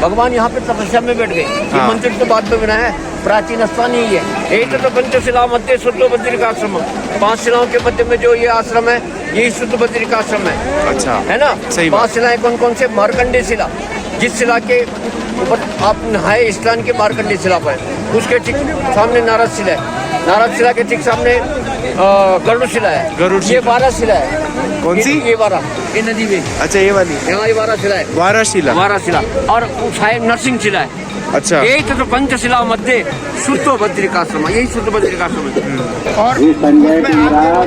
भगवान यहाँ पे तपस्या में बैठ गए। ये मंदिर तो बाद में बना है, प्राचीन स्थान ही है। यही तो पंचशिला मध्य शुद्ध बद्रिकाश्रम, 5 शिलाओं के मध्य में जो ये आश्रम है, यही शुद्ध बद्रिकाश्रम है। अच्छा, है ना। सही 5 शिलाएं कौन कौन से? मार्कंडे शिला, जिस शिला के ऊपर आप नहाए स्नान के, मार्कंडे शिला पर, उसके ठीक सामने नारद शिला है, नारद शिला के ठीक सामने गरुड़ शिला है, गरुड़ ये 12 शिला है। कौन सी? ये 12, ये नदी में। अच्छा, ये वाली, यहाँ ये 12 शिला है, 12 शिला, 12 शिला। और साहेब नरसिंह शिला है। अच्छा, यही तो पंचशिला मध्य शुद्ध बद्रिकाश्रम, यही शुद्ध बद्रिकाश्रम है। और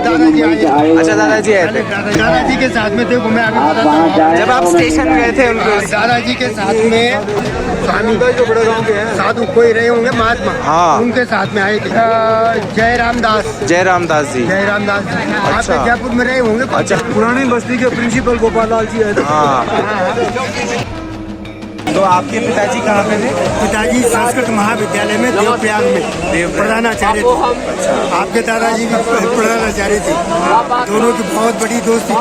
दादाजी आए। अच्छा, दादाजी आए थे। दादाजी के साथ में देखो, मैं अभी बताता हूँ। जब आप स्टेशन गए थे उनको, दादाजी के साथ में स्वामी साधु कोई रहे होंगे, महात्मा, हाँ, उनके साथ में आए थे। जय रामदास जी। जय रामदास जी आप जयपुर में रहे होंगे। अच्छा, पुरानी बस्ती के प्रिंसिपल गोपाल लाल जी आए थे। हाँ। तो आपके पिताजी कहाँ पे थे? पिताजी संस्कृत महाविद्यालय में देवप्रयाग में प्रधानाचार्य थे। आपके दादाजी भी प्रधानाचार्य थे। दोनों की बहुत बड़ी दोस्ती थी।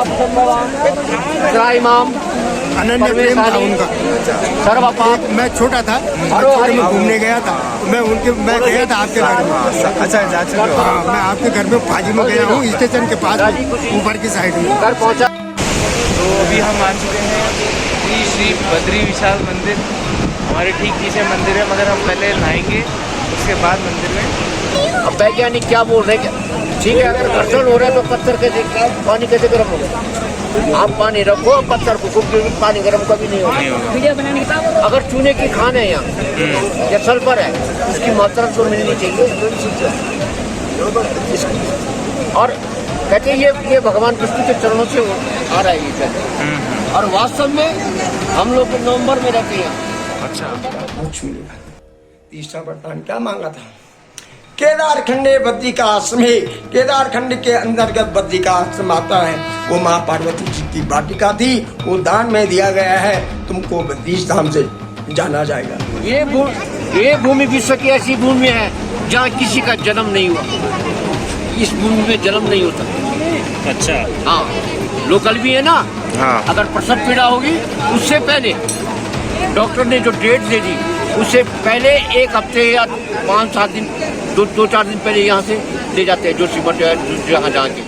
इमाम अनन्य प्रेम था उनका। सर्वपाप। मैं छोटा था, छोटे में घूमने गया था, मैं गया था आपके घर में। अच्छा, जा चुके हो? हाँ, मैं आपके घर में फाजी में गया हूँ, स्टेशन के पास ऊपर की साइड में घर पहुँचा। तो अभी हम आ चुके हैं श्री बद्री विशाल मंदिर। हमारे ठीक पीछे मंदिर है, मगर हम पहले नहाएंगे, उसके बाद मंदिर में। अब वैज्ञानिक क्या बोल रहे हैं? ठीक है, अगर घर्षण हो रहा है तो पत्थर कैसे, पानी कैसे गर्म होगा? आप पानी रखो, पत्थर को, क्योंकि पानी गर्म कभी नहीं होगा। अगर चूने की खान है यहाँ या सल्फर है, उसकी मात्रा तो मिलनी चाहिए। और कहते हैं ये भगवान विष्णु के चरणों से आ रहा है ये। और वास्तव में हम लोग नवंबर में रहते हैं। अच्छा, तीसरा वरदान क्या मांगा था? केदार खंडे बद्री का आश्रम है। केदार खंड के अंतर्गत बद्री का आश्रम आता है। वो माँ पार्वती जी की वाटिका थी, वो दान में दिया गया है। तुमको बद्री धाम से जाना जाएगा। ये भूमि विश्व की ऐसी भूमि है जहाँ किसी का जन्म नहीं हुआ। इस भूमि में जन्म नहीं होता। अच्छा, हाँ, लोकल भी है ना। हाँ। अगर प्रसव पीड़ा होगी, उससे पहले डॉक्टर ने जो डेट दे दी, उससे पहले 1 हफ्ते या 5-7 दिन, 2-4 दिन पहले यहाँ से ले जाते हैं जोशी मठ जहाँ के।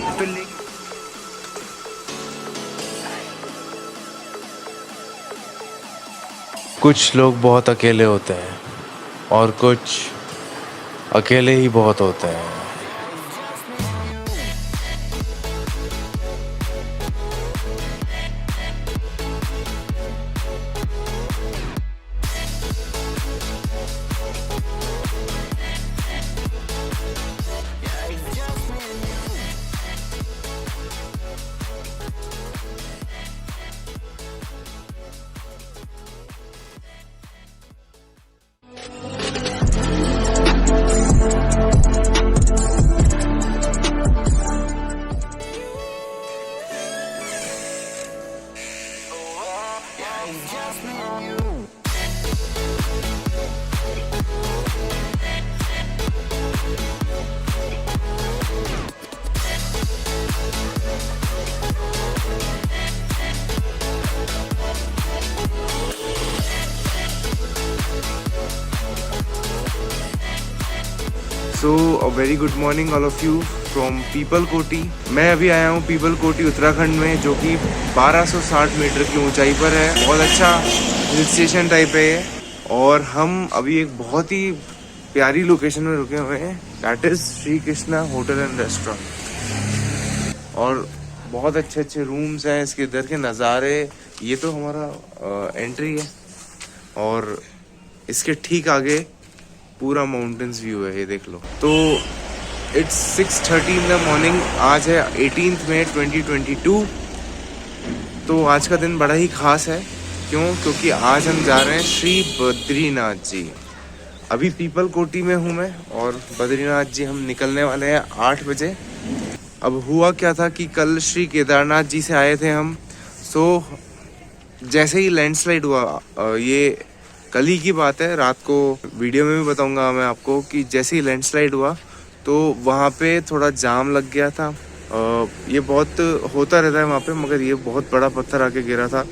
कुछ लोग बहुत अकेले होते हैं और कुछ अकेले ही बहुत होते हैं। So a very good morning all of you from Pipalkoti. मैं अभी आया हूँ पीपल कोटी उत्तराखंड में, जो कि 1260 मीटर की ऊंचाई पर है। बहुत अच्छा हिल स्टेशन टाइप है ये। और हम अभी एक बहुत ही प्यारी लोकेशन में रुके हुए हैं, that is Shri Krishna hotel and restaurant. और बहुत अच्छे अच्छे रूम्स हैं, इसके इधर के नज़ारे। ये तो हमारा एंट्री है और इसके ठीक आगे पूरा माउंटेन्स व्यू है, ये देख लो। तो इट्स 6:30 इन द मॉर्निंग। आज है 18 मई 2022। तो आज का दिन बड़ा ही खास है। क्यों? क्योंकि आज हम जा रहे हैं श्री बद्रीनाथ जी। अभी पीपल कोटी में हूँ मैं और बद्रीनाथ जी हम निकलने वाले हैं 8 बजे। अब हुआ क्या था कि कल श्री केदारनाथ जी से आए थे हम। सो जैसे ही लैंडस्लाइड हुआ, ये कल ही की बात है, रात को वीडियो में भी बताऊंगा मैं आपको, कि जैसे ही लैंडस्लाइड हुआ तो वहाँ पे थोड़ा जाम लग गया था। ये बहुत होता रहता है वहाँ पे, मगर ये बहुत बड़ा पत्थर आके गिरा था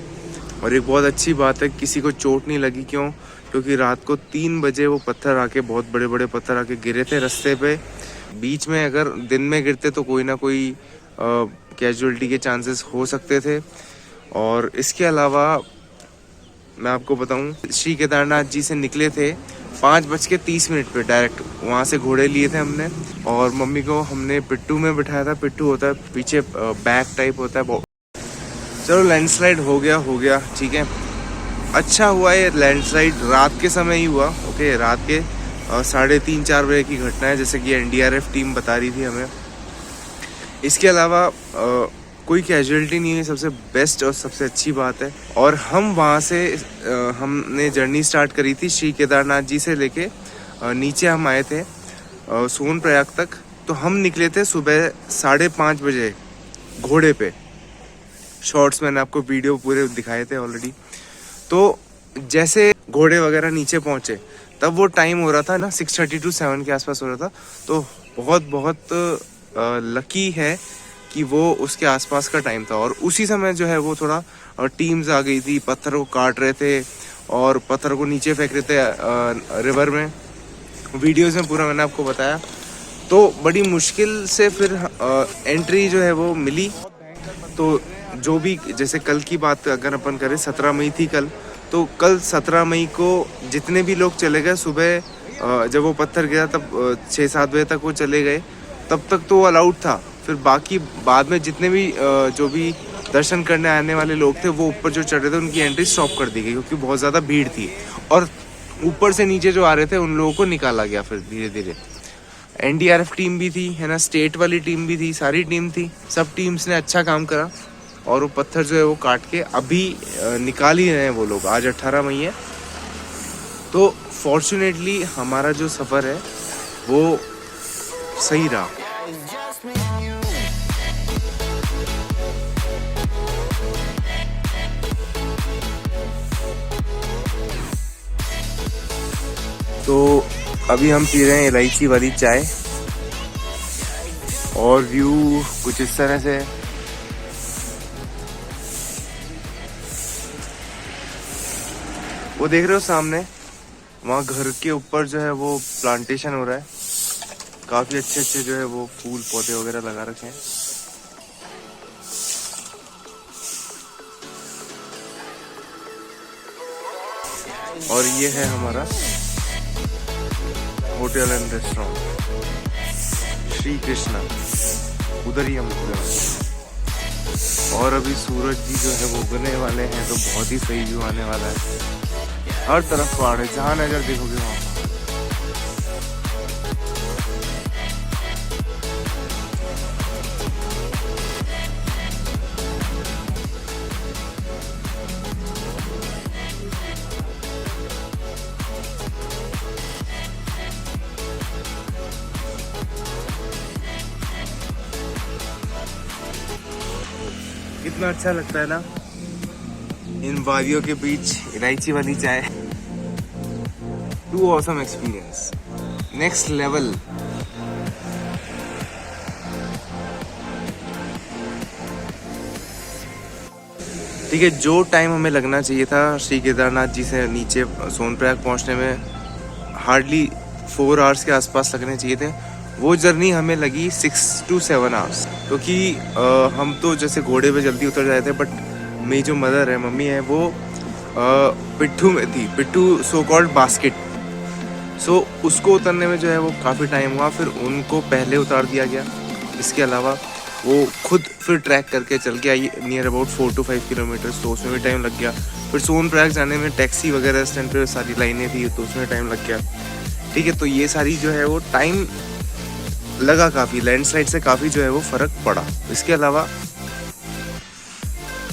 और एक बहुत अच्छी बात है, किसी को चोट नहीं लगी। क्यों? क्योंकि रात को 3 बजे वो पत्थर आके, बहुत बड़े बड़े पत्थर आके गिरे थे रास्ते पे। बीच में अगर दिन में गिरते तो कोई ना कोई कैजुअलिटी के चांसेस हो सकते थे। और इसके अलावा मैं आपको बताऊं, श्री केदारनाथ जी से निकले थे 5:30 पे डायरेक्ट। वहाँ से घोड़े लिए थे हमने, और मम्मी को हमने पिट्ठू में बिठाया था। पिट्ठू होता है पीछे बैक टाइप होता है। चलो लैंडस्लाइड हो गया ठीक है। अच्छा हुआ ये लैंडस्लाइड रात के समय ही हुआ। ओके, रात के 3:30-4 बजे की घटना है, जैसे कि एनडीआरएफ टीम बता रही थी हमें। इसके अलावा कोई कैजुअलिटी नहीं है, सबसे बेस्ट और सबसे अच्छी बात है। और हम वहाँ से हमने जर्नी स्टार्ट करी थी श्री केदारनाथ जी से लेके नीचे हम आए थे सोनप्रयाग तक। तो हम निकले थे सुबह 5:30 बजे घोड़े पे। शॉर्ट्स मैंने आपको वीडियो पूरे दिखाए थे ऑलरेडी। तो जैसे घोड़े वगैरह नीचे पहुँचे तब वो टाइम हो रहा था ना 6:30 to 7 के आसपास हो रहा था। तो बहुत लकी है कि वो उसके आसपास का टाइम था। और उसी समय जो है वो थोड़ा टीम्स आ गई थी, पत्थर को काट रहे थे और पत्थर को नीचे फेंक रहे थे रिवर में। वीडियोस में पूरा मैंने आपको बताया। तो बड़ी मुश्किल से फिर एंट्री जो है वो मिली। तो जो भी, जैसे कल की बात अगर अपन करें, 17 मई थी कल। तो कल 17 मई को जितने भी लोग चले गए सुबह, जब वो पत्थर गिरा तब 6-7 बजे तक वो चले गए, तब तक तो अलाउड था। फिर बाकी बाद में जितने भी जो भी दर्शन करने आने वाले लोग थे, वो ऊपर जो चढ़ रहे थे उनकी एंट्री स्टॉप कर दी गई, क्योंकि बहुत ज़्यादा भीड़ थी। और ऊपर से नीचे जो आ रहे थे उन लोगों को निकाला गया फिर धीरे धीरे। एनडीआरएफ टीम भी थी, है ना, स्टेट वाली टीम भी थी, सारी टीम थी। सब टीम्स ने अच्छा काम करा और वो पत्थर जो है वो काट के अभी निकाल ही रहे हैं वो लोग। आज 18 मई है। तो फॉर्चुनेटली हमारा जो सफ़र है वो सही रहा। तो अभी हम पी रहे हैं इलायची वाली चाय और व्यू कुछ इस तरह से। वो देख रहे हो सामने, वहाँ घर के ऊपर जो है वो प्लांटेशन हो रहा है। काफी अच्छे जो है वो फूल पौधे वगैरह लगा रखे हैं। और ये है हमारा hotel and restaurant Shri Krishna, उधर ही हम घूमे। और अभी सूरज जी जो है वो उगने वाले हैं, तो बहुत ही सही व्यू आने वाला है। हर तरफ पहाड़ है, जहाँ नजर देखोगे वहाँ। कितना अच्छा लगता है ना इन वादियों के बीच इलायची वाली चाय। Too awesome experience, next level. ठीक है, जो टाइम हमें लगना चाहिए था श्री केदारनाथ जी से नीचे सोनप्रयाग पहुंचने में, हार्डली 4 आवर्स के आसपास लगने चाहिए थे। वो जर्नी हमें लगी 6 to 7 आवर्स, क्योंकि हम तो जैसे घोड़े पे जल्दी उतर जाए थे। बट मेरी जो मदर है, मम्मी है, वो पिट्ठू में थी। पिट्ठू सो कॉल्ड बास्केट। सो उसको उतरने में जो है वो काफ़ी टाइम हुआ। फिर उनको पहले उतार दिया गया। इसके अलावा वो खुद फिर ट्रैक करके चल के आई नियर अबाउट 4 to 5 किलोमीटर्स, तो उसमें भी टाइम लग गया। फिर सोनप्रयाग जाने में टैक्सी वगैरह स्टैंड पे सारी लाइनें थी, तो उसमें टाइम लग गया। ठीक है, तो ये सारी जो है वो टाइम लगा काफ़ी। लैंडस्लाइड से काफ़ी जो है वो फ़र्क पड़ा। इसके अलावा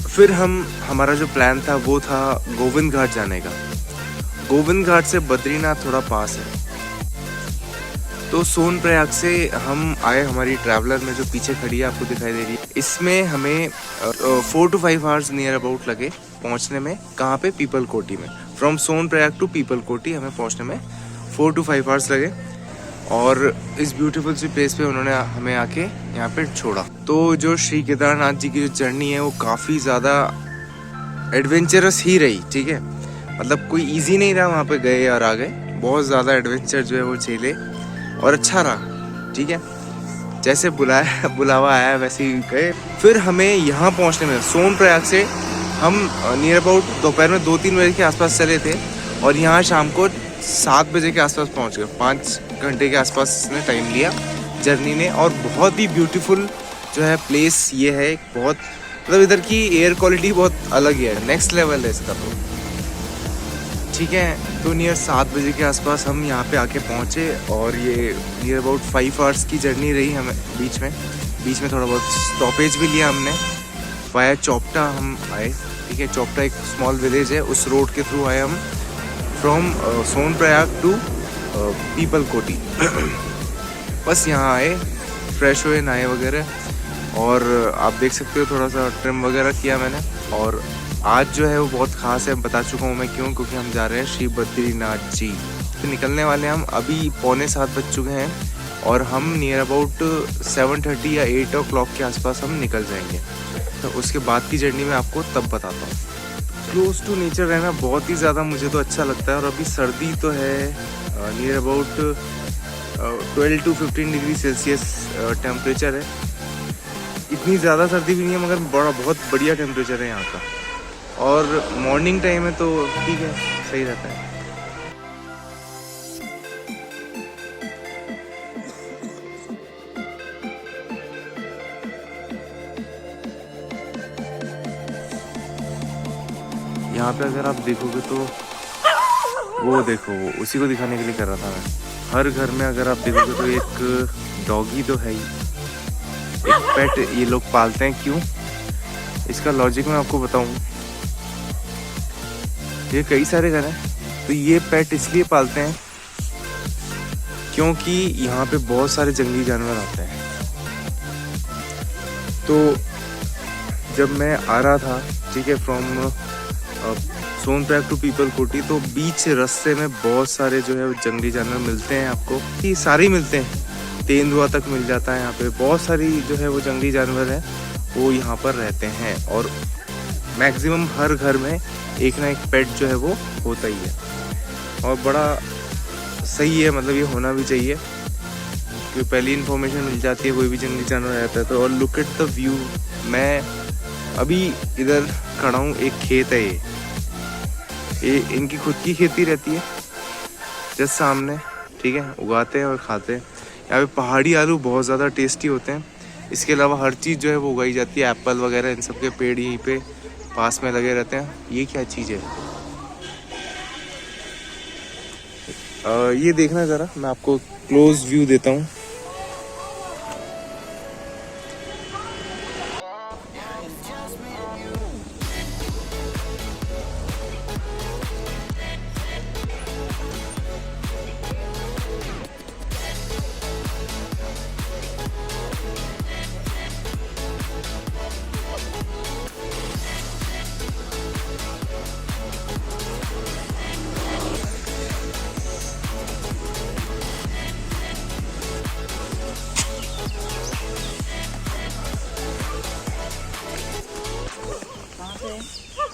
फिर हमारा जो प्लान था वो था गोविंद घाट जाने का। गोविंद घाट से बद्रीनाथ थोड़ा पास है। तो सोनप्रयाग से हम आए हमारी ट्रैवलर में, जो पीछे खड़ी है आपको दिखाई दे रही है। इसमें हमें 4 to 5 आवर्स नियर अबाउट लगे पहुंचने में। कहाँ पे? पीपल कोटी में। फ्रॉम सोनप्रयाग टू पीपल कोटी हमें पहुंचने में 4 to 5 आवर्स लगे। और इस ब्यूटीफुल सी प्लेस पे उन्होंने हमें आके यहाँ पे छोड़ा। तो जो श्री केदारनाथ जी की जो जर्नी है वो काफ़ी ज़्यादा एडवेंचरस ही रही, ठीक है। मतलब कोई इजी नहीं रहा, वहाँ पे गए और आ गए, बहुत ज़्यादा एडवेंचर जो है वो झेले और अच्छा रहा, ठीक है। जैसे बुलावा आया वैसे ही गए। फिर हमें यहाँ पहुँचने में सोनप्रयाग से हम नियर अबाउट दोपहर में 2-3 बजे के आसपास चले थे और यहाँ शाम को 7 बजे के आसपास पहुँच गए। 5 घंटे के आसपास ने टाइम लिया जर्नी ने। और बहुत ही ब्यूटीफुल जो है प्लेस ये है, बहुत मतलब इधर की एयर क्वालिटी बहुत अलग ही है, नेक्स्ट लेवल है इसका तो, ठीक है। तो नियर 7 बजे के आसपास हम यहाँ पे आके पहुँचे और ये नियर अबाउट 5 आवर्स की जर्नी रही हमें। बीच में थोड़ा बहुत स्टॉपेज भी लिया हमने। वाया चोपटा हम आए, ठीक है। चोपटा एक स्मॉल विलेज है, उस रोड के थ्रू आए हम फ्रॉम सोनप्रयाग टू पीपल कोटी। बस यहाँ आए, फ्रेश हुए, नहाए वगैरह, और आप देख सकते हो थोड़ा सा ट्रिम वगैरह किया मैंने। और आज जो है वो बहुत ख़ास है, बता चुका हूँ मैं क्यों, क्योंकि हम जा रहे हैं श्री बद्रीनाथ जी। तो निकलने वाले हम अभी 6:45 बज चुके हैं और हम नियर अबाउट 7:30 या 8 o'clock के आसपास हम निकल जाएंगे। तो उसके बाद की जर्नी में आपको तब बताता हूँ। क्लोज टू नेचर रहना बहुत ही ज़्यादा मुझे तो अच्छा लगता है। और अभी सर्दी तो है, near about 12 to 15 degree Celsius temperature है। इतनी ज़्यादा सर्दी भी नहीं है मगर बहुत बढ़िया टेम्परेचर है यहाँ का। और मॉर्निंग टाइम है तो ठीक है, सही रहता है। यहाँ पे अगर आप देखोगे तो वो देखो, वो उसी को दिखाने के लिए कर रहा था मैं। हर घर में अगर आप देखोगे तो एक डॉगी तो है ही, एक पेट ये लोग पालते हैं। क्यों? इसका लॉजिक मैं आपको बताऊं। ये कई सारे घर हैं तो ये पेट इसलिए पालते हैं क्योंकि यहाँ पे बहुत सारे जंगली जानवर आते हैं। तो जब मैं आ रहा था, ठीक है, फ्रॉम सोनप्रयाग टू पीपल कोटी, तो बीच रास्ते में बहुत सारे जो है जंगली जानवर मिलते हैं आपको, ये सारे मिलते हैं। तेंदुआ तक मिल जाता है यहाँ पे। बहुत सारी जो है वो जंगली जानवर हैं वो यहाँ पर रहते हैं। और मैक्सिमम हर घर में एक ना एक पेट जो है वो होता ही है और बड़ा सही है, मतलब ये होना भी चाहिए क्योंकि पहली इन्फॉर्मेशन मिल जाती है कोई भी जंगली जानवर रहता है तो। और लुक एट द व्यू। मैं अभी इधर खड़ा हूँ, एक खेत है ये इनकी खुद की खेती रहती है जस्ट सामने, ठीक है, उगाते हैं और खाते हैं। यहाँ पे पहाड़ी आलू बहुत ज़्यादा टेस्टी होते हैं। इसके अलावा हर चीज़ जो है वो उगाई जाती है, एप्पल वगैरह, इन सब के पेड़ यहीं पे पास में लगे रहते हैं। ये क्या चीज़ है? ये देखना ज़रा, मैं आपको क्लोज व्यू देता हूँ।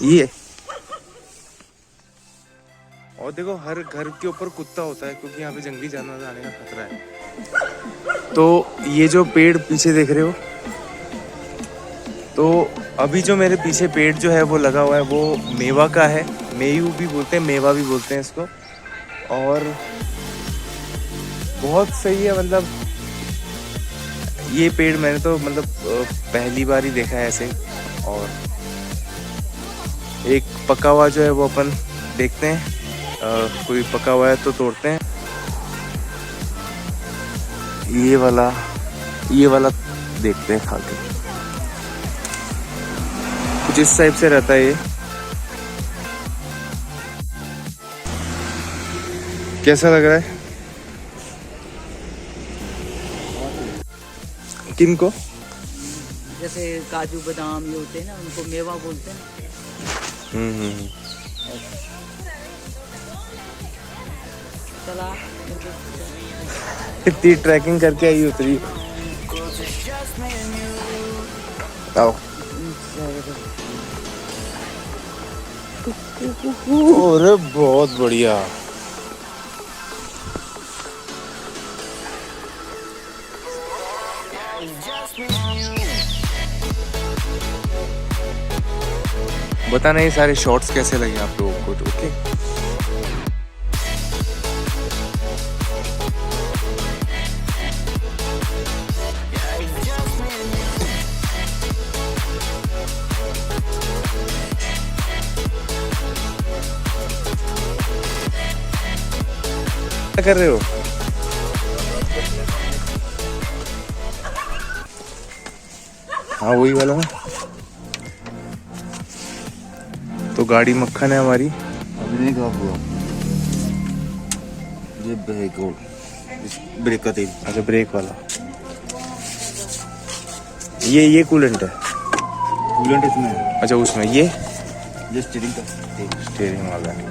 ये और देखो, हर घर के ऊपर कुत्ता होता है क्योंकि यहाँ पे जंगली जानवर आने का खतरा है। तो ये जो पेड़ पीछे देख रहे हो, तो अभी जो मेरे पीछे पेड़ जो है वो लगा हुआ है वो मेवा का है। मेयू भी बोलते हैं, मेवा भी बोलते हैं इसको। और बहुत सही है, मतलब ये पेड़ मैंने तो मतलब पहली बार ही देखा है ऐसे। और एक पका हुआ जो है वो अपन देखते हैं, कोई पका हुआ है तो तोड़ते हैं। ये वाला देखते हैं खा के, कुछ इस टाइप से रहता है ये। कैसा लग रहा है? किनको? जैसे काजू बादाम ये होते हैं ना, उनको मेवा बोलते हैं। चला इतनी ट्रैकिंग करके आई उतरी। आओ। अरे बहुत बढ़िया। बताना ये सारे शॉट्स कैसे लगे आप लोगों को, ओके। क्या कर रहे हो? हाँ वही वाला ना। तो गाड़ी मक्खन है हमारी। अभी नहीं खराब हुआ, ये ब्रेक का तेल। अच्छा ब्रेक वाला, ये कूलेंट है। कूलेंट इसमें है। अच्छा उसमें ये स्टीयरिंग का तेल। स्टीयरिंग वाला है।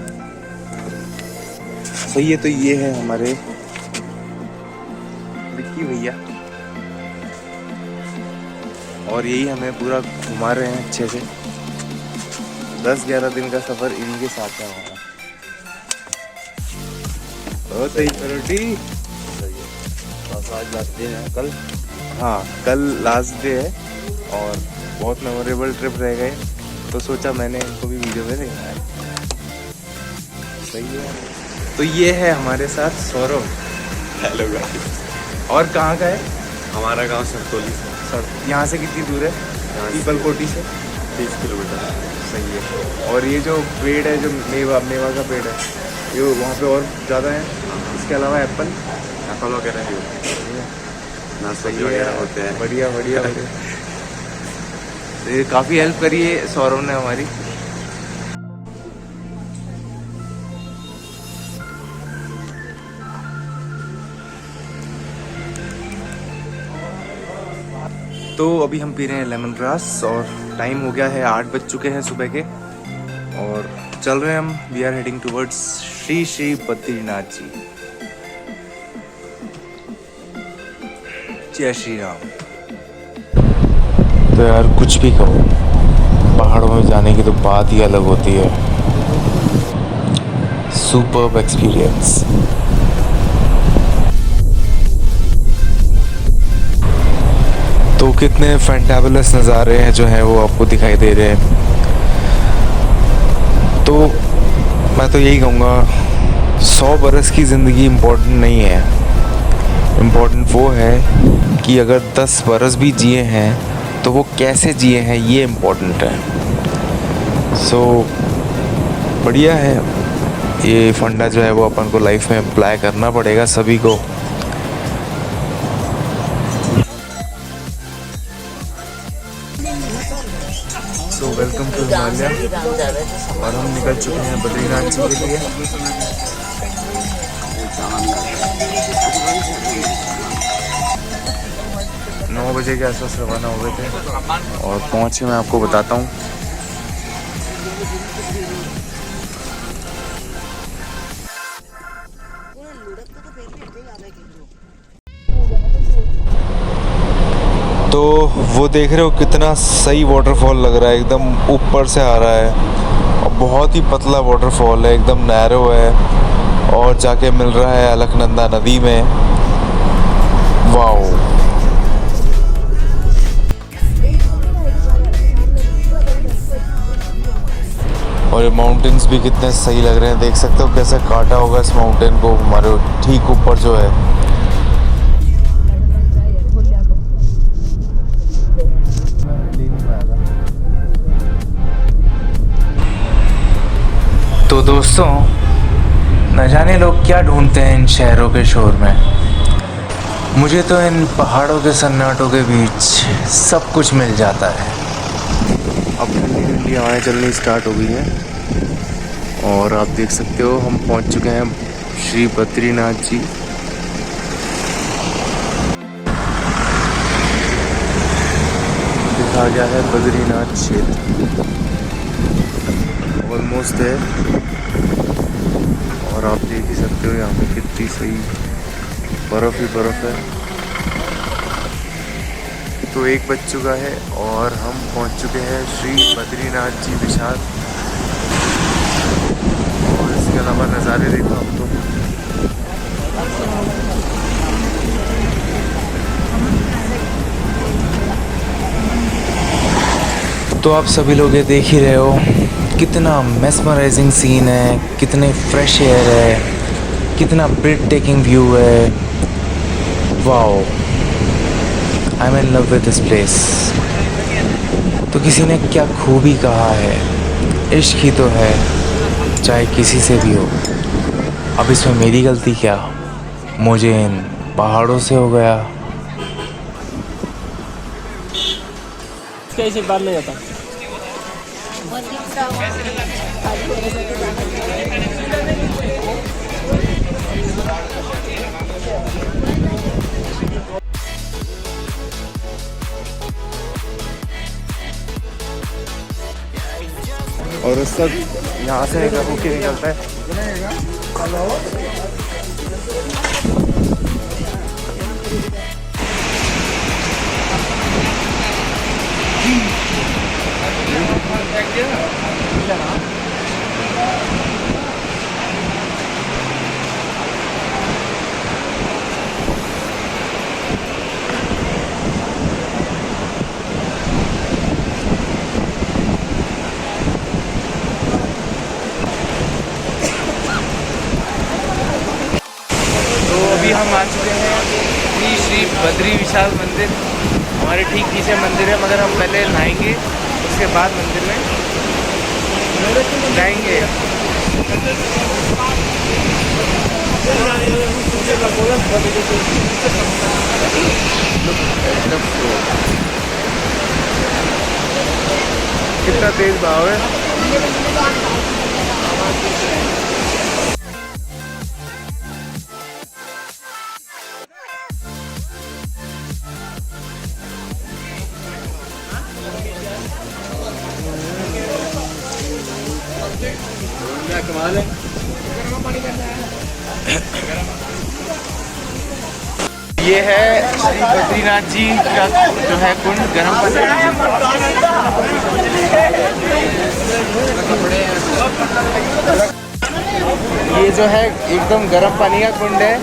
सही है। तो ये है हमारे विक्की भैया, और यही हमें पूरा घुमा रहे हैं अच्छे से। 10-11 दिन का सफर इन्हीं के साथ है हमारा। बहुत सही करोटी। आज लास्ट डे है कल। हाँ कल लास्ट डे है और बहुत मेमोरेबल ट्रिप रह गए, तो सोचा मैंने इनको भी वीडियो में दिखाया। सही है। तो ये है हमारे साथ सौरभ। Hello guys. और कहाँ का है? हमारा गांव सरतोली से। सर यहाँ से कितनी दूर है? पीपल कोटी से 30 किलोमीटर। सही है। और ये जो पेड़ है, जो मेवा का पेड़ है, ये वहाँ पे और ज़्यादा है। इसके अलावा एप्पल वगैरह भी होते हैं, नाशपाती वगैरह होते हैं। बढ़िया बढ़िया बढ़िया। तो ये काफ़ी हेल्प करी है सौरभ ने हमारी। तो अभी हम पी रहे हैं लेमन ग्रास और टाइम हो गया है 8 बज चुके हैं सुबह के, और चल रहे हैं हम। We are heading towards Shri Shri Badrinath ji. जय श्री राम। तो यार कुछ भी कहो, पहाड़ों में जाने की तो बात ही अलग होती है। Superb experience. तो कितने फैंटाबुलस नज़ारे हैं जो हैं वो आपको दिखाई दे रहे हैं। तो मैं तो यही कहूँगा, 100 बरस की ज़िंदगी इम्पोर्टेंट नहीं है। इम्पोर्टेंट वो है कि अगर 10 बरस भी जिए हैं तो वो कैसे जिए हैं, ये इम्पोर्टेंट है। सो बढ़िया है। ये फंडा जो है वो अपन को लाइफ में अप्लाई करना पड़ेगा सभी को। So welcome to Himalaya. और हम निकल चुके हैं बद्रीनाथ जी के लिए। 9 बजे के आसपास रवाना हो गए थे और पहुँचे, मैं आपको बताता हूँ। तो वो देख रहे हो कितना सही वाटरफॉल लग रहा है, एकदम ऊपर से आ रहा है और बहुत ही पतला वाटरफॉल है, एकदम नैरो है और जाके मिल रहा है अलकनंदा नदी में। वाओ। और ये माउंटेन्स भी कितने सही लग रहे हैं, देख सकते हो कैसे काटा होगा इस माउंटेन को हमारे ठीक ऊपर जो है। तो दोस्तों, न जाने लोग क्या ढूंढते हैं इन शहरों के शोर में, मुझे तो इन पहाड़ों के सन्नाटों के बीच सब कुछ मिल जाता है। अब ठंडी ठंडी हवाएं चलनी स्टार्ट हो गई हैं और आप देख सकते हो हम पहुंच चुके हैं श्री बद्रीनाथ जी। दिखा गया है बद्रीनाथ क्षेत्र, ऑलमोस्ट है। और आप देख ही सकते हो यहाँ पे कितनी सही बर्फ़ ही बर्फ़ है। तो 1 बज चुका है और हम पहुँच चुके हैं श्री बद्रीनाथ जी विशाल। अलावा नज़ारे देखो अब तो आप सभी लोग ये देख ही रहे हो कितना मेस्मराइजिंग सीन है, कितने फ्रेश एयर है, कितना ब्रेथ टेकिंग व्यू है। Wow, I am in love with this place. तो किसी ने क्या खूबी कहा है, इश्क ही तो है चाहे किसी से भी हो। अब इसमें मेरी गलती क्या, मुझे इन पहाड़ों से हो गया। कैसे बात नहीं जाता। और उस तक यहाँ से होके निकलता है। अभी हम आ चुके हैं श्री बद्री विशाल मंदिर। हमारे ठीक पीछे मंदिर है, मगर हम पहले नहाएंगे उसके बाद मंदिर में जाएंगे। कितना तेज भाव है। कमाल है। ये है श्री बद्रीनाथ जी का जो है कुंड, गर्म पानी। ये जो है एकदम गर्म पानी का कुंड है,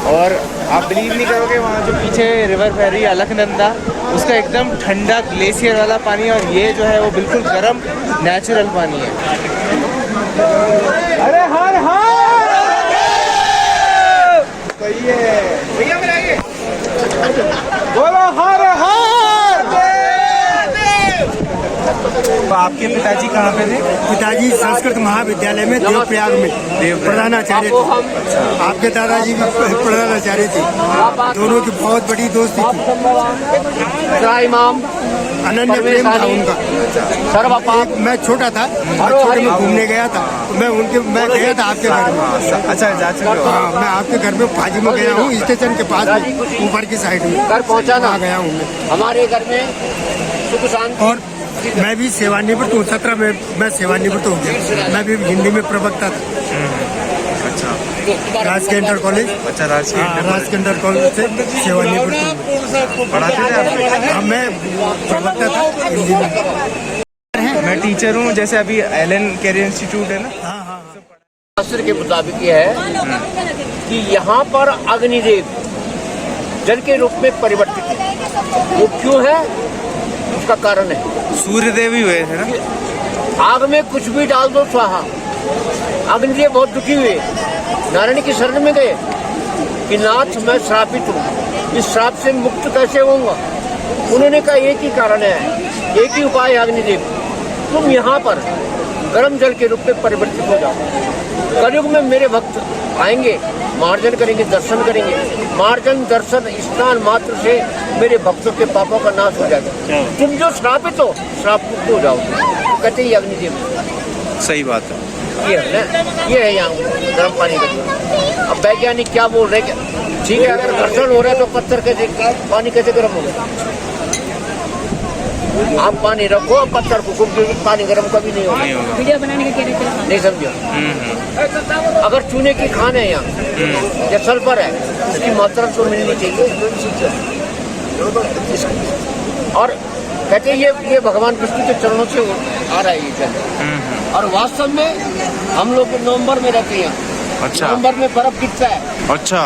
और आप बिलीव नहीं करोगे वहाँ जो पीछे रिवर बह रही है अलकनंदा, उसका एकदम ठंडा ग्लेशियर वाला पानी है, और ये जो है वो बिल्कुल गर्म नेचुरल पानी है। अरे हर हर सही है भैया, मिलाइए बोलो हर हर। तो आपके पिताजी कहाँ पे थे? पिताजी संस्कृत महाविद्यालय में देवप्रयाग में प्रधानाचार्य थे। आपके दादाजी भी प्रधानाचार्य थे। दोनों की बहुत बड़ी दोस्ती थी। अनन्य प्रेम था उनका। मैं छोटा था, छोटे में घूमने गया था, मैं गया था आपके घर में। अच्छा, जा चुके हो? हाँ, मैं आपके घर में फाजी में गया हूँ, स्टेशन के पास में ऊपर की साइड में घर पहुँचाना गया हूँ हमारे घर में सुख शांति। और मैं भी सेवानिवृत्त हूँ, 17 में मैं सेवानिवृत्त हो गया। मैं भी हिंदी में प्रवक्ता था। अच्छा, राजकीय इंटर कॉलेज। अच्छा, राजकीय इंटर कॉलेज से सेवानिवृत्त हूँ। पढ़ाते थे आप? मैं प्रवक्ता था हिंदी में। मैं टीचर हूँ, जैसे अभी एलन कैरियर इंस्टीट्यूट है ना। शास्त्र के मुताबिक ये है कि यहाँ पर अग्निदेव जल के रूप में परिवर्तित है। वो क्यों है, उसका कारण है सूर्य देव ही हुए थे ना। आग में कुछ भी डाल दो स्वाहा। अग्निदेव बहुत दुखी हुए, नारायण की शरण में गए कि नाथ मैं श्रापित हूँ, इस श्राप से मुक्त कैसे होऊंगा। उन्होंने कहा एक ही कारण है, एक ही उपाय है अग्निदेव, तुम यहाँ पर गर्म जल के रूप में परिवर्तित हो जाओ। कलयुग में मेरे भक्त आएंगे, मार्जन करेंगे, दर्शन करेंगे। मार्जन दर्शन स्नान मात्र से मेरे भक्तों के पापों का नाश हो जाएगा। तुम जो श्रापित हो, श्राप मुक्त हो जाओ। कहते ही अग्निदेव। सही बात है। ये है ना, ये है यहाँ गर्म पानी का। अब वैज्ञानिक क्या बोल रहे हैं, ठीक है अगर घर्षण हो रहा है तो पत्थर कैसे, पानी कैसे गर्म होगा। आप पानी रखो, पत्थर को पानी गर्म कभी नहीं होगा। वीडियो बनाने का क्या रहता है? नहीं समझो। अगर चूने की खान है यहाँ या सल्फर है, उसकी मात्रा तो मिलनी चाहिए। और कहते हैं ये भगवान कृष्ण के चरणों से आ रहा है ये जल। और वास्तव में हम लोग नवंबर में रहते हैं। अच्छा नवंबर में बर्फ गिरता है। अच्छा,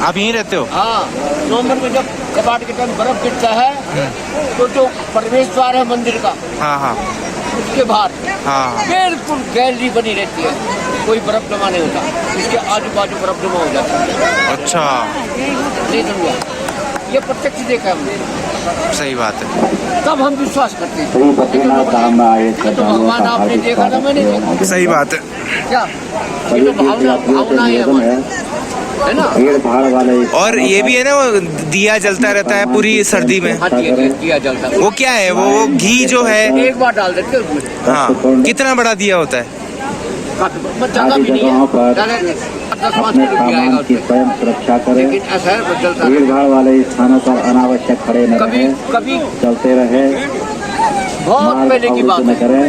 आप यहीं रहते हो? हाँ, नवंबर में जब कपाट के टाइम बर्फ गिरता है तो जो प्रवेश द्वार है मंदिर का, हाँ हाँ उसके बाहर हाँ बिल्कुल गैलरी बनी रहती है, कोई बर्फ जमा नहीं होता, इसके आजू बाजू बर्फ जमा हो जाता है। अच्छा, नहीं समझा, ये प्रत्यक्ष देखा हमने। सही बात है। तब हम विश्वास करते हैं। ये तो भगवान आपने देखा था, मैंने देखा। सही बात है। क्या ये तो भावना है हमारी, है ना। और ये भी है ना, वो दिया जलता रहता है पूरी सर्दी में। हाँ, दिया जलता है। वो क्या है, वो घी जो है? एक बार डाल देते हैं उसमें। हाँ, कितना बड़ा दिया होता है? ज्यादा भी नहीं है, ज्यादा 10-5 किलो दिया आएगा उसमें। सुरक्षा करें, लेकिन ऐसा है वो जलता भीड़ भाड़ वाले स्थानों पर अनावश्यक खड़े न कभी रहें, कभी चलते रहे, बहुत पहले की बात न है। करें,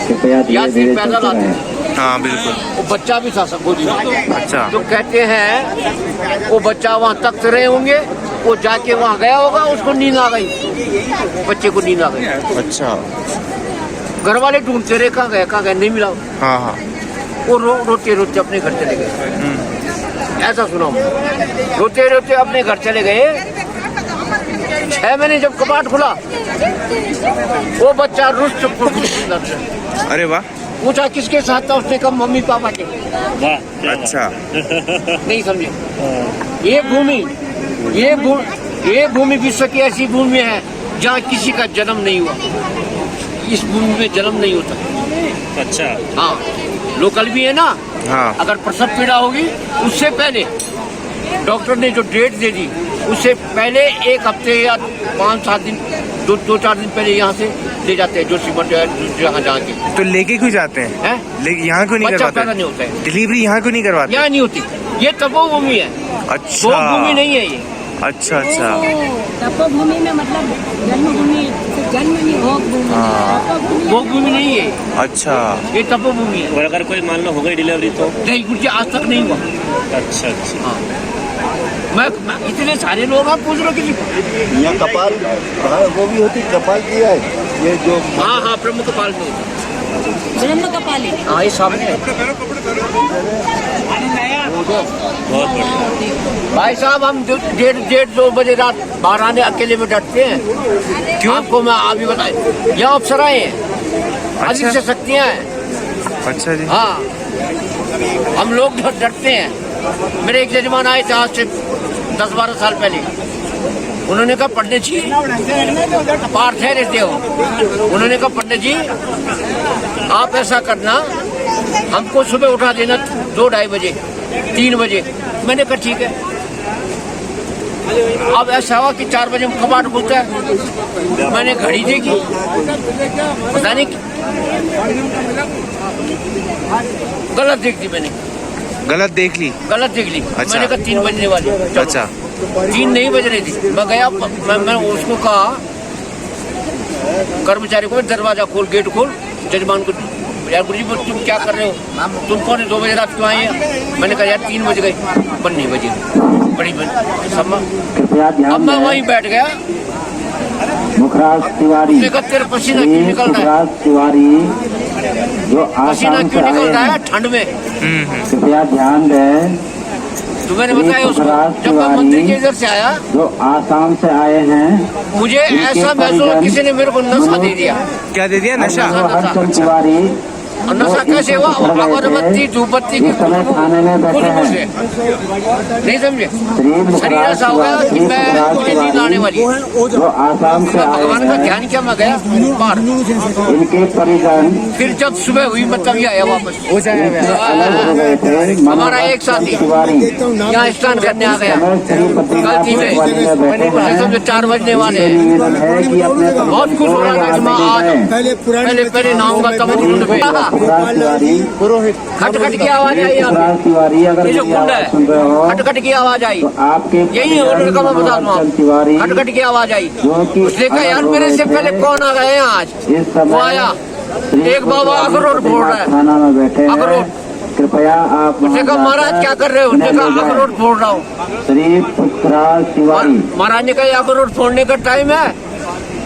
कृपया धीरे याद धीरे पैदल चलते आते रहें। हैं। हाँ बिल्कुल। वो बच्चा भी था सब गोदी में। अच्छा। तो कहते हैं वो बच्चा वहाँ तख्त रहे होंगे, वो जाके वहाँ गया होगा, उसको नींद आ गई, बच्चे को नींद आ गई। अच्छा। घर वाले ढूंढते रहे, कहाँ गए, नहीं मिला। हाँ हाँ। वो रोते रोते अपने घर चले गए। ऐसा सुना हूँ। रोते रोते अपने घर चले गए। 6 महीने जब कपाट खुला, वो बच्चा रुष्ट पुष्ट। अरे वाह। पूछा किसके साथ था, उसने कहा मम्मी पापा के। अच्छा। नहीं समझे। ये भूमि विश्व की ऐसी भूमि है जहाँ किसी का जन्म नहीं हुआ। इस भूमि में जन्म नहीं होता। अच्छा। हाँ, लोकल भी है ना। हाँ। अगर प्रसव पीड़ा होगी, उससे पहले डॉक्टर ने जो डेट दे दी, उससे पहले 1 हफ्ते या 5-7 दिन, 2-4 दिन पहले यहाँ से ले जाते हैं, जोशीमठ जहाँ जाके। तो लेके क्यों जाते हैं? यहाँ क्यों नहीं बच्चा करवाते? पैदा नहीं होता है। डिलीवरी यहाँ क्यों नहीं करवाते? यहाँ नहीं होती। ये तपोभूमि है। अच्छा। वो भूमि नहीं है ये। अच्छा अच्छा। तपोभूमि में मतलब जन्मभूमि, जन्म नहीं, भोग भूमि। तपोभूमि वो भूमि नहीं है। अच्छा। ये तपोभूमि है। और अगर कोई मान लो हो गई डिलीवरी तो? नहीं, कुछ आज तक नहीं हुआ। अच्छा अच्छा। हाँ, मैं इतने सारे लोग आप पूछ रहे हो किसी को? यहाँ कपाल, वो भी होती कपाल की है, ये जो हाँ, प्रमुख कपाल में होता है। ब्रह्म कपाली। हाँ, ये सामने है। बहुत बढ़िया। भाई साहब, हम 1:30-2 बजे रात बाहर आने अकेले में डरते हैं। क्यों? आपको मैं अभी बताए, यहाँ अप्सराएं हैं, अधिक से शक्तियाँ हैं। अच्छा जी। हाँ, हम लोग डरते हैं। मेरे एक जजमान आए थे आज से 10-12 साल पहले। उन्होंने कहा पंडित जी, पार्थ है रहते हो, उन्होंने कहा पंडित जी आप ऐसा करना, हमको सुबह उठा देना 2-2:30 बजे, 3 बजे। मैंने कहा ठीक है। अब ऐसा हुआ कि 4 बजे कपाट खुलता है। मैंने घड़ी देखी, पता नहीं गलत देख दी मैंने। गलत देख ली? गलत देख ली। अच्छा। मैंने कहा 3 बजने वाली। अच्छा। 3 नहीं बज रही थी। मैं गया, मैं उसको कहा, कर्मचारी को, दरवाजा खोल, गेट खोल। जजमान को, यार गुरु जी तुम क्या कर रहे हो, तुम कौन है, 2 बजे रात क्यों आए हैं? मैंने कहा यार 3 बज गए। बन नहीं बजे, बड़ी अब मैं वहीं बैठ गया। मुखराज तिवारी, तेरे पसीना क्यों निकल रहा है? मुखराज तिवारी जो पसीना आसाम से क्यों निकल आए रहा है हैं, ठंड में? कृपया ध्यान दें। तो मैंने बताया उसको, जब मैं मंदिर के इधर से आया, जो आसाम से आए हैं, मुझे ऐसा महसूस, किसी ने मेरे को नशा दे दिया। क्या दे दिया? नशा? हरचंद तिवारी और नशा कैसे हुआ? अगरबत्ती, धूपबत्ती की खाने में बैठे खुशबू से। हैं। नहीं समझे? श्री शरीर ऐसा हो गया कि मैं, मुझे नींद आने वाली है। जो आसाम से आए भगवान का हैं, ध्यान किया, मैं गया बाहर। इनके परिजन फिर जब सुबह हुई, मैं तभी आया वापस। अलग हो गए थे। हमारा एक साथी तिवारी यहाँ स्नान करने आ गया श्री बद्रीनाथ गलती में। वाली में मैंने बैठे उसे हैं। समझे 4 बजने वाले हैं। निवेदन है कि अपने बहुत खुश हो रहा था कि मैं आज पहले नहाऊंगा तब कुंड में। खटखट की आवाज आई। तिवारी, अगर ये जो मेरी कुंड आवाज सुन रहे हो है, खटखट की आवाज आई। तो आपके यही है वो लड़का, मैं बता दूँ हरचंद तिवारी आपको। खटखट की आवाज आई। जो कि उसने कहा यार मेरे से पहले कौन आ गए हैं आज? इस समय वो आया, एक बाबा अखरोट फोड़ रहा है। थाना में बैठे हैं। अखरोट। कृपया आप उसने कहा महाराज क्या कर रहे हो? उसने कहा अखरोट फोड़ रहा हूँ। श्री पुखराज तिवारी महाराज ने कहा अखरोट फोड़ने का टाइम है,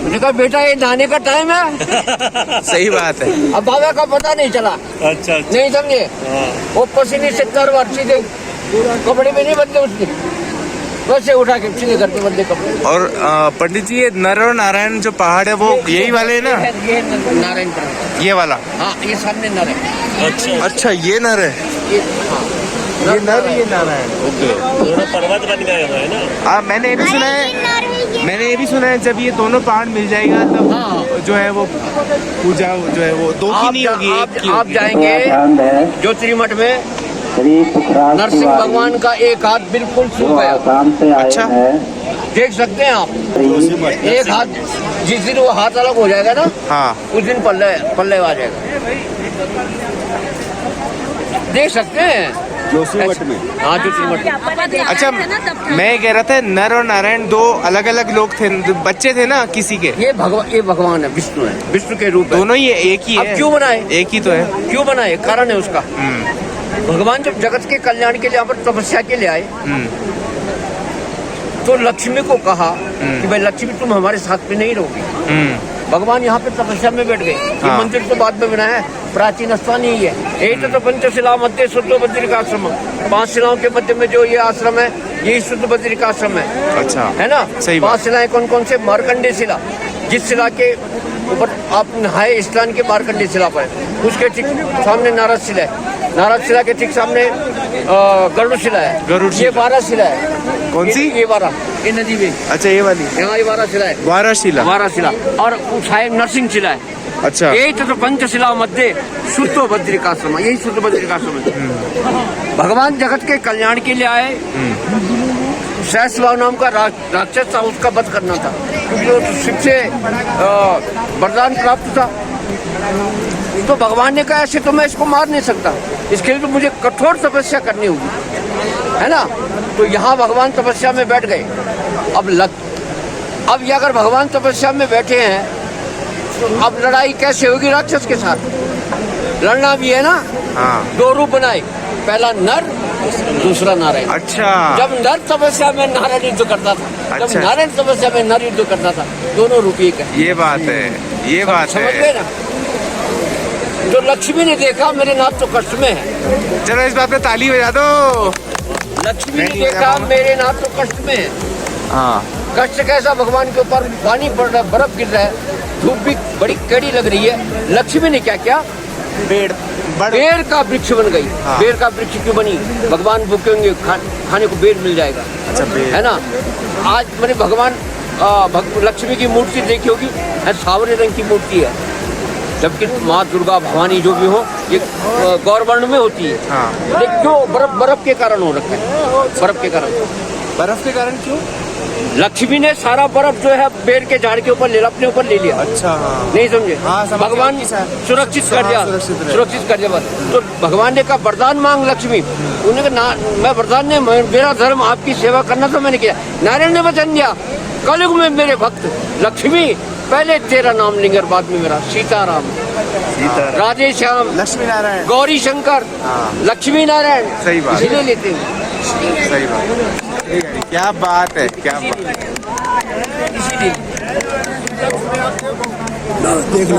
मैंने कहा बेटा ये नहाने का टाइम है। सही बात है। अब बाबा का पता नहीं चला, अच्छा अच्छा नहीं समझे। हाँ। वो पसीने से तर सीधे कपड़े में नहीं बदले उसने, वैसे उठा के सीधे घर पे बदले कपड़े। और पंडित जी, ये नर और नारायण जो पहाड़ है वो यही वाले है ना? ये नारायण पर्वत, ये वाला? हाँ ये सामने नर है। अच्छा अच्छा, ये नर है, ये हाँ ये नर, ये नारायण। ओके। दोनों पर्वत बन गए हुए हैं ना। मैंने ये भी सुना है जब ये दोनों पहाड़ मिल जाएगा तब जो है वो पूजा जो है वो दो की नहीं होगी, एक की आप होगी। जाएंगे आनंद है ज्योतिर्मठ में, श्री पुखराज नरसिंह तिवारी भगवान का एक हाथ बिल्कुल जो सूख गया, आसाम से आए अच्छा। हैं। देख सकते हैं आप। श्री एक हाथ, जिस दिन वो हाथ अलग हो जाएगा ना, हाँ। उस दिन पल्ले आ जाएगा, देख सकते हैं जोशीमठ में। हाँ जोशीमठ। अच्छा, मैं ये कह रहा था नर और नारायण दो अलग अलग लोग थे, बच्चे थे ना किसी के? ये भगवान है, विष्णु है, विष्णु के रूप है। दोनों ही एक ही अब है? क्यों बनाए? एक ही तो है। क्यों बनाए? कारण है उसका। भगवान जब जगत के कल्याण के लिए यहाँ पर तपस्या के लिए आए, तो लक्ष्मी को कहा कि भाई लक्ष्मी तुम हमारे साथ में नहीं रहोगी। भगवान यहाँ पे तपस्या में बैठ गए। ये हाँ। मंदिर तो बाद में बनाया है, प्राचीन स्थान ही है। यही तो पंचशिला मध्य शुद्ध बद्रिकाश्रम, 5 शिलाओं के मध्य में जो ये आश्रम है, यही शुद्ध बद्रिकाश्रम है। अच्छा, है ना? सही बात। 5 शिलाएं कौन कौन से? मार्कंडे शिला, जिस शिला के ऊपर आप नहाए स्नान के, मार्कंडे शिला पर, उसके ठीक सामने नारद शिला है, नारद शिला के ठीक सामने गरुड़ शिला है, गरुड़ ये शिला। 12 शिला है। कौन सी? ये 12, ये नदी में, अच्छा, ये वाली यहाँ ये 12 शिला है, 12 शिला। 12 शिला। और साहेब नरसिंह शिला है। अच्छा, यही तो पंचशिला मध्य शुद्ध बद्रिकाश्रम, यही शुद्ध बद्रिकाश्रम है। भगवान जगत के कल्याण के लिए आए। सहस्रभाव नाम का राक्षस था, उसका वध करना था, क्योंकि वो शिव से वरदान प्राप्त था। तो भगवान ने कहा ऐसे तो मैं इसको मार नहीं सकता, इसके लिए तो मुझे कठोर तपस्या करनी होगी, है ना? तो यहाँ भगवान तपस्या में बैठ गए। अब ये अगर भगवान तपस्या में बैठे हैं, तो अब लड़ाई कैसे होगी राक्षस के साथ? लड़ना भी है ना। हाँ। 2 रूप बनाए, पहला नर, दूसरा नारायण। अच्छा, जब नर तपस्या में नारायण युद्ध करता था, जब अच्छा। नारायण तपस्या में नर युद्ध करता था, दोनों रूप एक है। ये बात है, ये बात समझ है। गए ना? जो लक्ष्मी ने देखा मेरे नाथ तो कष्ट में है, चलो इस बात पे ताली बजा दो। लक्ष्मी ने देखा मेरे नाथ तो कष्ट में है। हाँ। कष्ट कैसा? भगवान के ऊपर पानी पड़ रहा है, बर्फ गिर रहा है, धूप भी बड़ी कड़ी लग रही है। लक्ष्मी ने क्या किया? बेर का वृक्ष बन गई। हाँ। बेर का वृक्ष क्यों बनी? भगवान भूखे होंगे, खाने को बेर मिल जाएगा। अच्छा, बेर। है ना? आज मैंने भगवान लक्ष्मी की मूर्ति देखी होगी, सावरे रंग की मूर्ति है, जबकि माँ दुर्गा भवानी जो भी हो ये गौरवर्ण में होती है। हाँ। लेकिन क्यों? बर्फ के कारण हो रखा है, बर्फ के कारण। बर्फ के कारण क्यों? लक्ष्मी ने सारा बर्फ जो है बेर के झाड़ के ऊपर ले अपने ऊपर ले लिया। अच्छा, हाँ। नहीं समझे? हाँ, समझ भगवान गया। सुरक्षित कर दिया, सुरक्षित कर दिया बस। तो भगवान ने कहा वरदान मांग लक्ष्मी। उन्होंने कहा मैं वरदान ने, मेरा धर्म आपकी सेवा करना था, मैंने किया। नारायण ने वचन दिया, कलयुग में मेरे भक्त लक्ष्मी, पहले तेरा नाम लिंगर, बाद में मेरा सीताराम, राधे श्याम, लक्ष्मी नारायण, गौरी शंकर, लक्ष्मी नारायण। सही बात। इसीलिए लेते हैं। सही बात। क्या बात है, क्या बात है। इसीलिए देख लो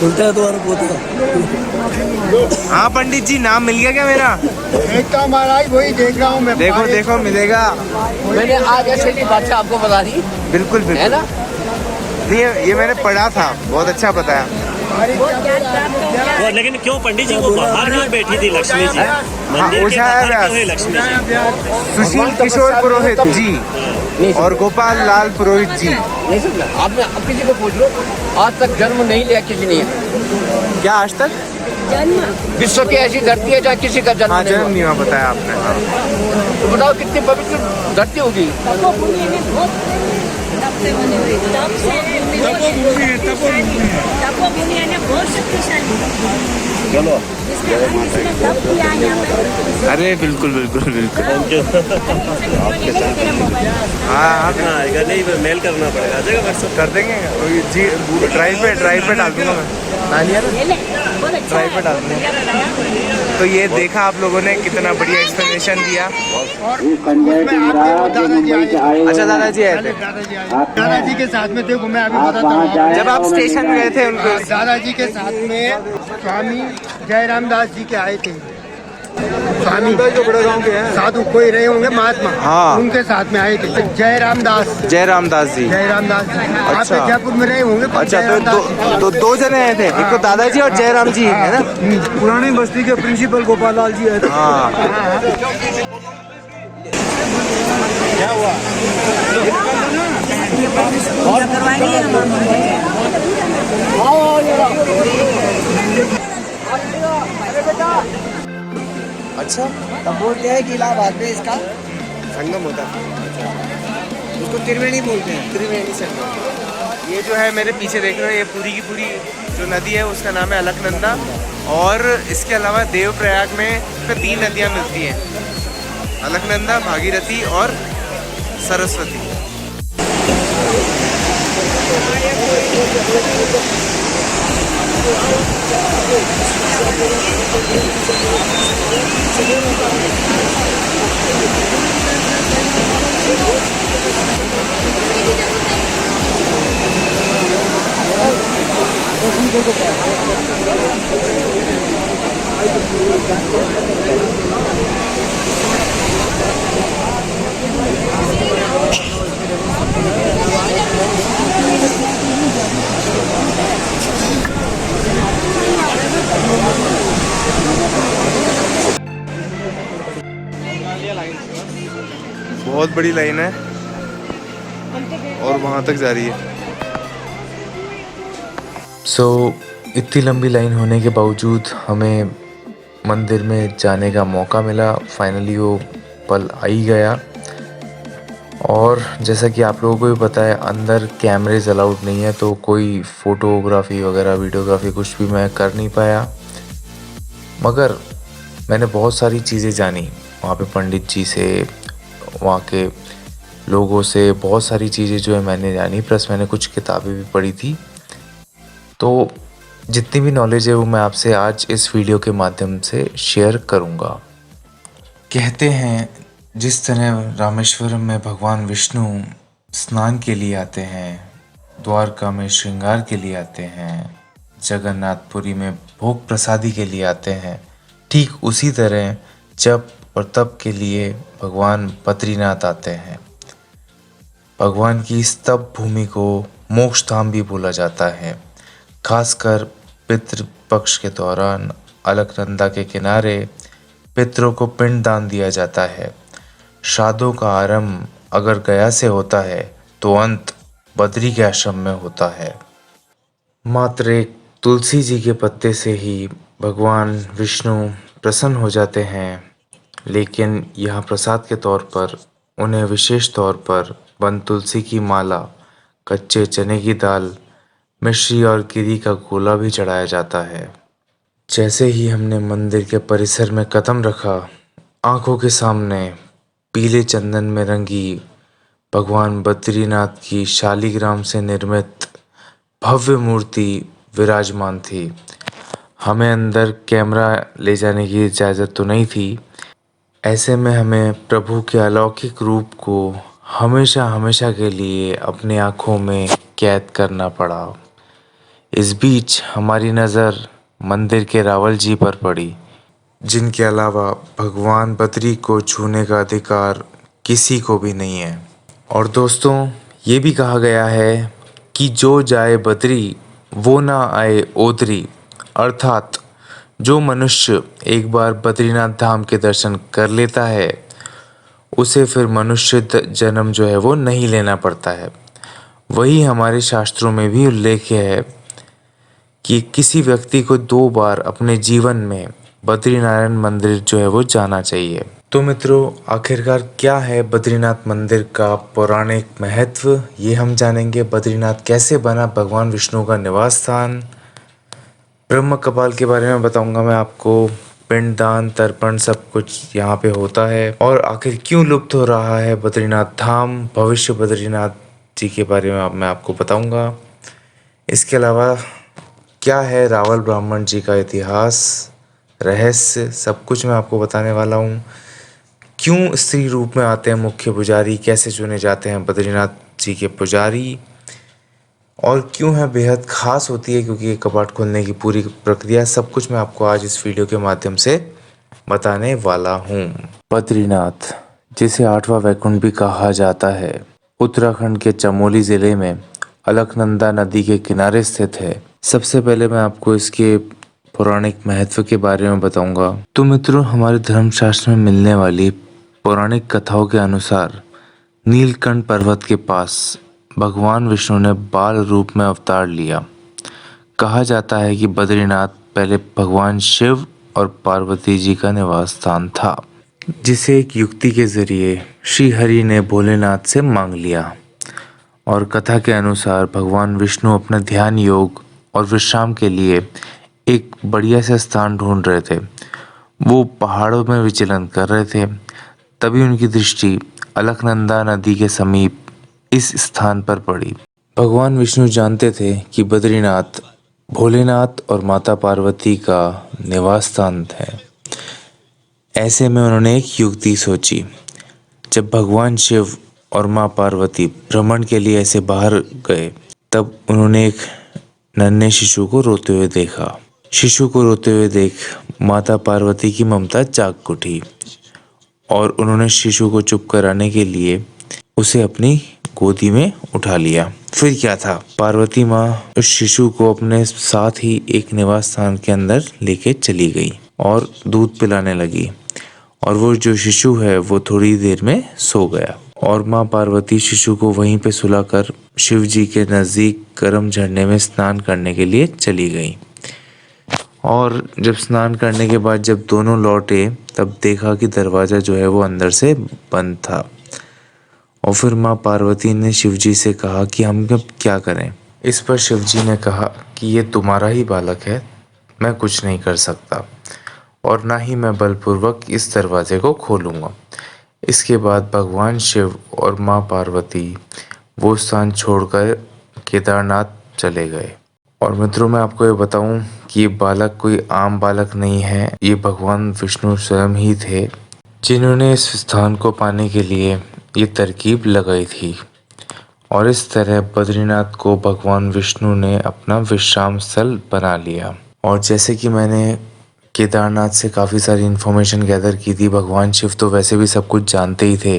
खुलता है द्वार पोता। हाँ पंडित जी, नाम मिल गया क्या मेरा? देखता महाराज, वही देख रहा हूँ मैं। देखो देखो, मिलेगा। मैंने आज ऐसे की बात आपको बता दी, बिल्कुल है बिल्कुल। ना? ये मैंने पढ़ा था, बहुत अच्छा बताया। वो लेकिन क्यों पंडित जी वो बाहर क्यों बैठी थी लक्ष्मी जी? मंदिर के उषा बाहर व्यास। क्यों है लक्ष्मी जी? सुशील किशोर पुरोहित जी और गोपाल लाल पुरोहित जी। नहीं समझा आपने? अब किसी को पूछ लो, आज तक जन्म नहीं लिया किसी ने। क्या आज तक? विश्व की ऐसी धरती है जहाँ किसी का जन्म हाँ, नहीं जन्म हुआ। नहीं हुआ, बताया आपने। हाँ। तो बताओ कितनी पवित्र धरती होगी। तपोभूमि है ना, बहुत शक्तिशाली। चलो जिसने तप किया है यहाँ पर। अरे बिल्कुल बिल्कुल बिल्कुल। तेरा मोबाइल हाँ, हाँ आएगा नहीं, मेल करना पड़ेगा। आ जाएगा व्हाट्सएप। कर देंगे जी। ड्राइव पे डाल दूंगा मैं। ले ले, बहुत अच्छा ड्राइव पे डाल दूंगा। है। तो ये देखा आप लोगों ने, कितना बढ़िया एक्सप्लेनेशन दिया। संजय सिंह राज जो मुंबई से आए हुए अच्छा, हैं। दादाजी आए थे। दादाजी के साथ में थे, मैं अभी आप बताता वहाँ हूँ। जाएं जब आप और उन्हें स्टेशन मिलें। गए थे उनको, दादाजी के साथ में स्वामी जयराम दास जी के आए थे। स्वामी जो बड़े गांव के हैं, साधु कोई रहे होंगे, महात्मा, हाँ। उनके साथ में आए थे। जयराम दास जी। जयराम दास जी। आप जयपुर में रहे होंगे। अच्छा, तो दो जने आए थे, एक तो दादाजी और जयराम जी, है ना? पुरानी बस्ती के प्रिंसिपल गोपाल लाल जी आए थे। हाँ। अच्छा, तब बोलते हैं कि इलाहाबाद में इसका संगम होता है। उसको त्रिवेणी बोलते हैं। त्रिवेणी संगम। ये जो है मेरे पीछे देख रहे हो, ये पूरी की पूरी जो नदी है उसका नाम है अलकनंदा। और इसके अलावा देवप्रयाग में फिर 3 नदियाँ मिलती हैं, अलकनंदा, भागीरथी और सरस्वती। बहुत बड़ी लाइन है और वहाँ तक जा रही है। इतनी लंबी लाइन होने के बावजूद हमें मंदिर में जाने का मौका मिला। फाइनली वो पल आ ही गया। और जैसा कि आप लोगों को भी पता है, अंदर कैमरेज अलाउड नहीं है, तो कोई फ़ोटोग्राफी वगैरह वीडियोग्राफी कुछ भी मैं कर नहीं पाया। मगर मैंने बहुत सारी चीज़ें जानी वहाँ पे, पंडित जी से, वहाँ के लोगों से, बहुत सारी चीज़ें जो है मैंने जानी। प्लस मैंने कुछ किताबें भी पढ़ी थी। तो जितनी भी नॉलेज है वो मैं आपसे आज इस वीडियो के माध्यम से शेयर करूँगा। कहते हैं जिस तरह रामेश्वरम में भगवान विष्णु स्नान के लिए आते हैं, द्वारका में श्रृंगार के लिए आते हैं, जगन्नाथपुरी में भोग प्रसादी के लिए आते हैं, ठीक उसी तरह जप और तप के लिए भगवान बद्रीनाथ आते हैं। भगवान की इस तप भूमि को मोक्ष धाम भी बोला जाता है। खासकर पितृ पक्ष के दौरान अलकनंदा के किनारे पितरों को पिंड दान दिया जाता है। श्राद्धों का आरंभ अगर गया से होता है तो अंत बद्री के आश्रम में होता है। मात्र एक तुलसी जी के पत्ते से ही भगवान विष्णु प्रसन्न हो जाते हैं, लेकिन यहाँ प्रसाद के तौर पर उन्हें विशेष तौर पर वन तुलसी की माला, कच्चे चने की दाल, मिश्री और गिरी का गोला भी चढ़ाया जाता है। जैसे ही हमने मंदिर के परिसर में कदम रखा, आंखों के सामने पीले चंदन में रंगी भगवान बद्रीनाथ की शालिग्राम से निर्मित भव्य मूर्ति विराजमान थी। हमें अंदर कैमरा ले जाने की इजाज़त तो नहीं थी। ऐसे में हमें प्रभु के अलौकिक रूप को हमेशा हमेशा के लिए अपनी आँखों में कैद करना पड़ा। इस बीच हमारी नज़र मंदिर के रावल जी पर पड़ी, जिनके अलावा भगवान बद्री को छूने का अधिकार किसी को भी नहीं है। और दोस्तों, ये भी कहा गया है कि जो जाए बद्री वो ना आए ओदरी, अर्थात जो मनुष्य एक बार बद्रीनाथ धाम के दर्शन कर लेता है उसे फिर मनुष्य जन्म जो है वो नहीं लेना पड़ता है। वही हमारे शास्त्रों में भी उल्लेख है कि किसी व्यक्ति को 2 बार अपने जीवन में बद्रीनारायण मंदिर जो है वो जाना चाहिए। तो मित्रों, आखिरकार क्या है बद्रीनाथ मंदिर का पौराणिक महत्व, ये हम जानेंगे। बद्रीनाथ कैसे बना भगवान विष्णु का निवास स्थान, ब्रह्म कपाल के बारे में बताऊंगा मैं आपको, पिंडदान, तर्पण सब कुछ यहाँ पे होता है, और आखिर क्यों लुप्त हो रहा है बद्रीनाथ धाम, भविष्य बद्रीनाथ जी के बारे में मैं आपको बताऊंगा। इसके अलावा क्या है रावल ब्राह्मण जी का इतिहास, रहस्य सब कुछ मैं आपको बताने वाला हूँ। क्यों स्त्री रूप में आते हैं मुख्य पुजारी, कैसे चुने जाते हैं बद्रीनाथ जी के पुजारी, और क्यों है बेहद ख़ास होती है क्योंकि ये कपाट खोलने की पूरी प्रक्रिया, सब कुछ मैं आपको आज इस वीडियो के माध्यम से बताने वाला हूँ। बद्रीनाथ, जिसे 8वां वैकुंठ भी कहा जाता है, उत्तराखंड के चमोली ज़िले में अलकनंदा नदी के किनारे स्थित है। सबसे पहले मैं आपको इसके पौराणिक महत्व के बारे में बताऊंगा। तो मित्रों, हमारे धर्मशास्त्र में मिलने वाली पौराणिक कथाओं के अनुसार नीलकंठ पर्वत के पास भगवान विष्णु ने बाल रूप में अवतार लिया। कहा जाता है कि बद्रीनाथ पहले भगवान शिव और पार्वती जी का निवास स्थान था, जिसे एक युक्ति के जरिए श्री हरि ने भोलेनाथ से मांग लिया। और कथा के अनुसार भगवान विष्णु अपने ध्यान योग और विश्राम के लिए एक बढ़िया सा स्थान ढूंढ रहे थे। वो पहाड़ों में विचलन कर रहे थे, तभी उनकी दृष्टि अलकनंदा नदी के समीप इस स्थान पर पड़ी। भगवान विष्णु जानते थे कि बद्रीनाथ भोलेनाथ और माता पार्वती का निवास स्थान है। ऐसे में उन्होंने एक युक्ति सोची। जब भगवान शिव और माँ पार्वती भ्रमण के लिए ऐसे बाहर गए, तब उन्होंने एक नन्हे शिशु को रोते हुए देखा। शिशु को रोते हुए देख माता पार्वती की ममता जाग उठी और उन्होंने शिशु को चुप कराने के लिए उसे अपनी गोदी में उठा लिया। फिर क्या था, पार्वती माँ उस शिशु को अपने साथ ही एक निवास स्थान के अंदर लेके चली गई और दूध पिलाने लगी, और वो जो शिशु है वो थोड़ी देर में सो गया। और माँ पार्वती शिशु को वहीं पे सुलाकर शिव जी के नज़दीक गर्म झरने में स्नान करने के लिए चली गई। और जब स्नान करने के बाद जब दोनों लौटे, तब देखा कि दरवाज़ा जो है वो अंदर से बंद था। और फिर माँ पार्वती ने शिव जी से कहा कि हम अब क्या करें। इस पर शिव जी ने कहा कि ये तुम्हारा ही बालक है, मैं कुछ नहीं कर सकता और ना ही मैं बलपूर्वक इस दरवाजे को खोलूँगा। इसके बाद भगवान शिव और माँ पार्वती वो स्थान छोड़कर केदारनाथ चले गए। और मित्रों, मैं आपको ये बताऊं कि ये बालक कोई आम बालक नहीं है, ये भगवान विष्णु स्वयं ही थे जिन्होंने इस स्थान को पाने के लिए ये तरकीब लगाई थी। और इस तरह बद्रीनाथ को भगवान विष्णु ने अपना विश्राम स्थल बना लिया। और जैसे कि मैंने केदारनाथ से काफ़ी सारी इन्फॉर्मेशन गैदर की थी, भगवान शिव तो वैसे भी सब कुछ जानते ही थे।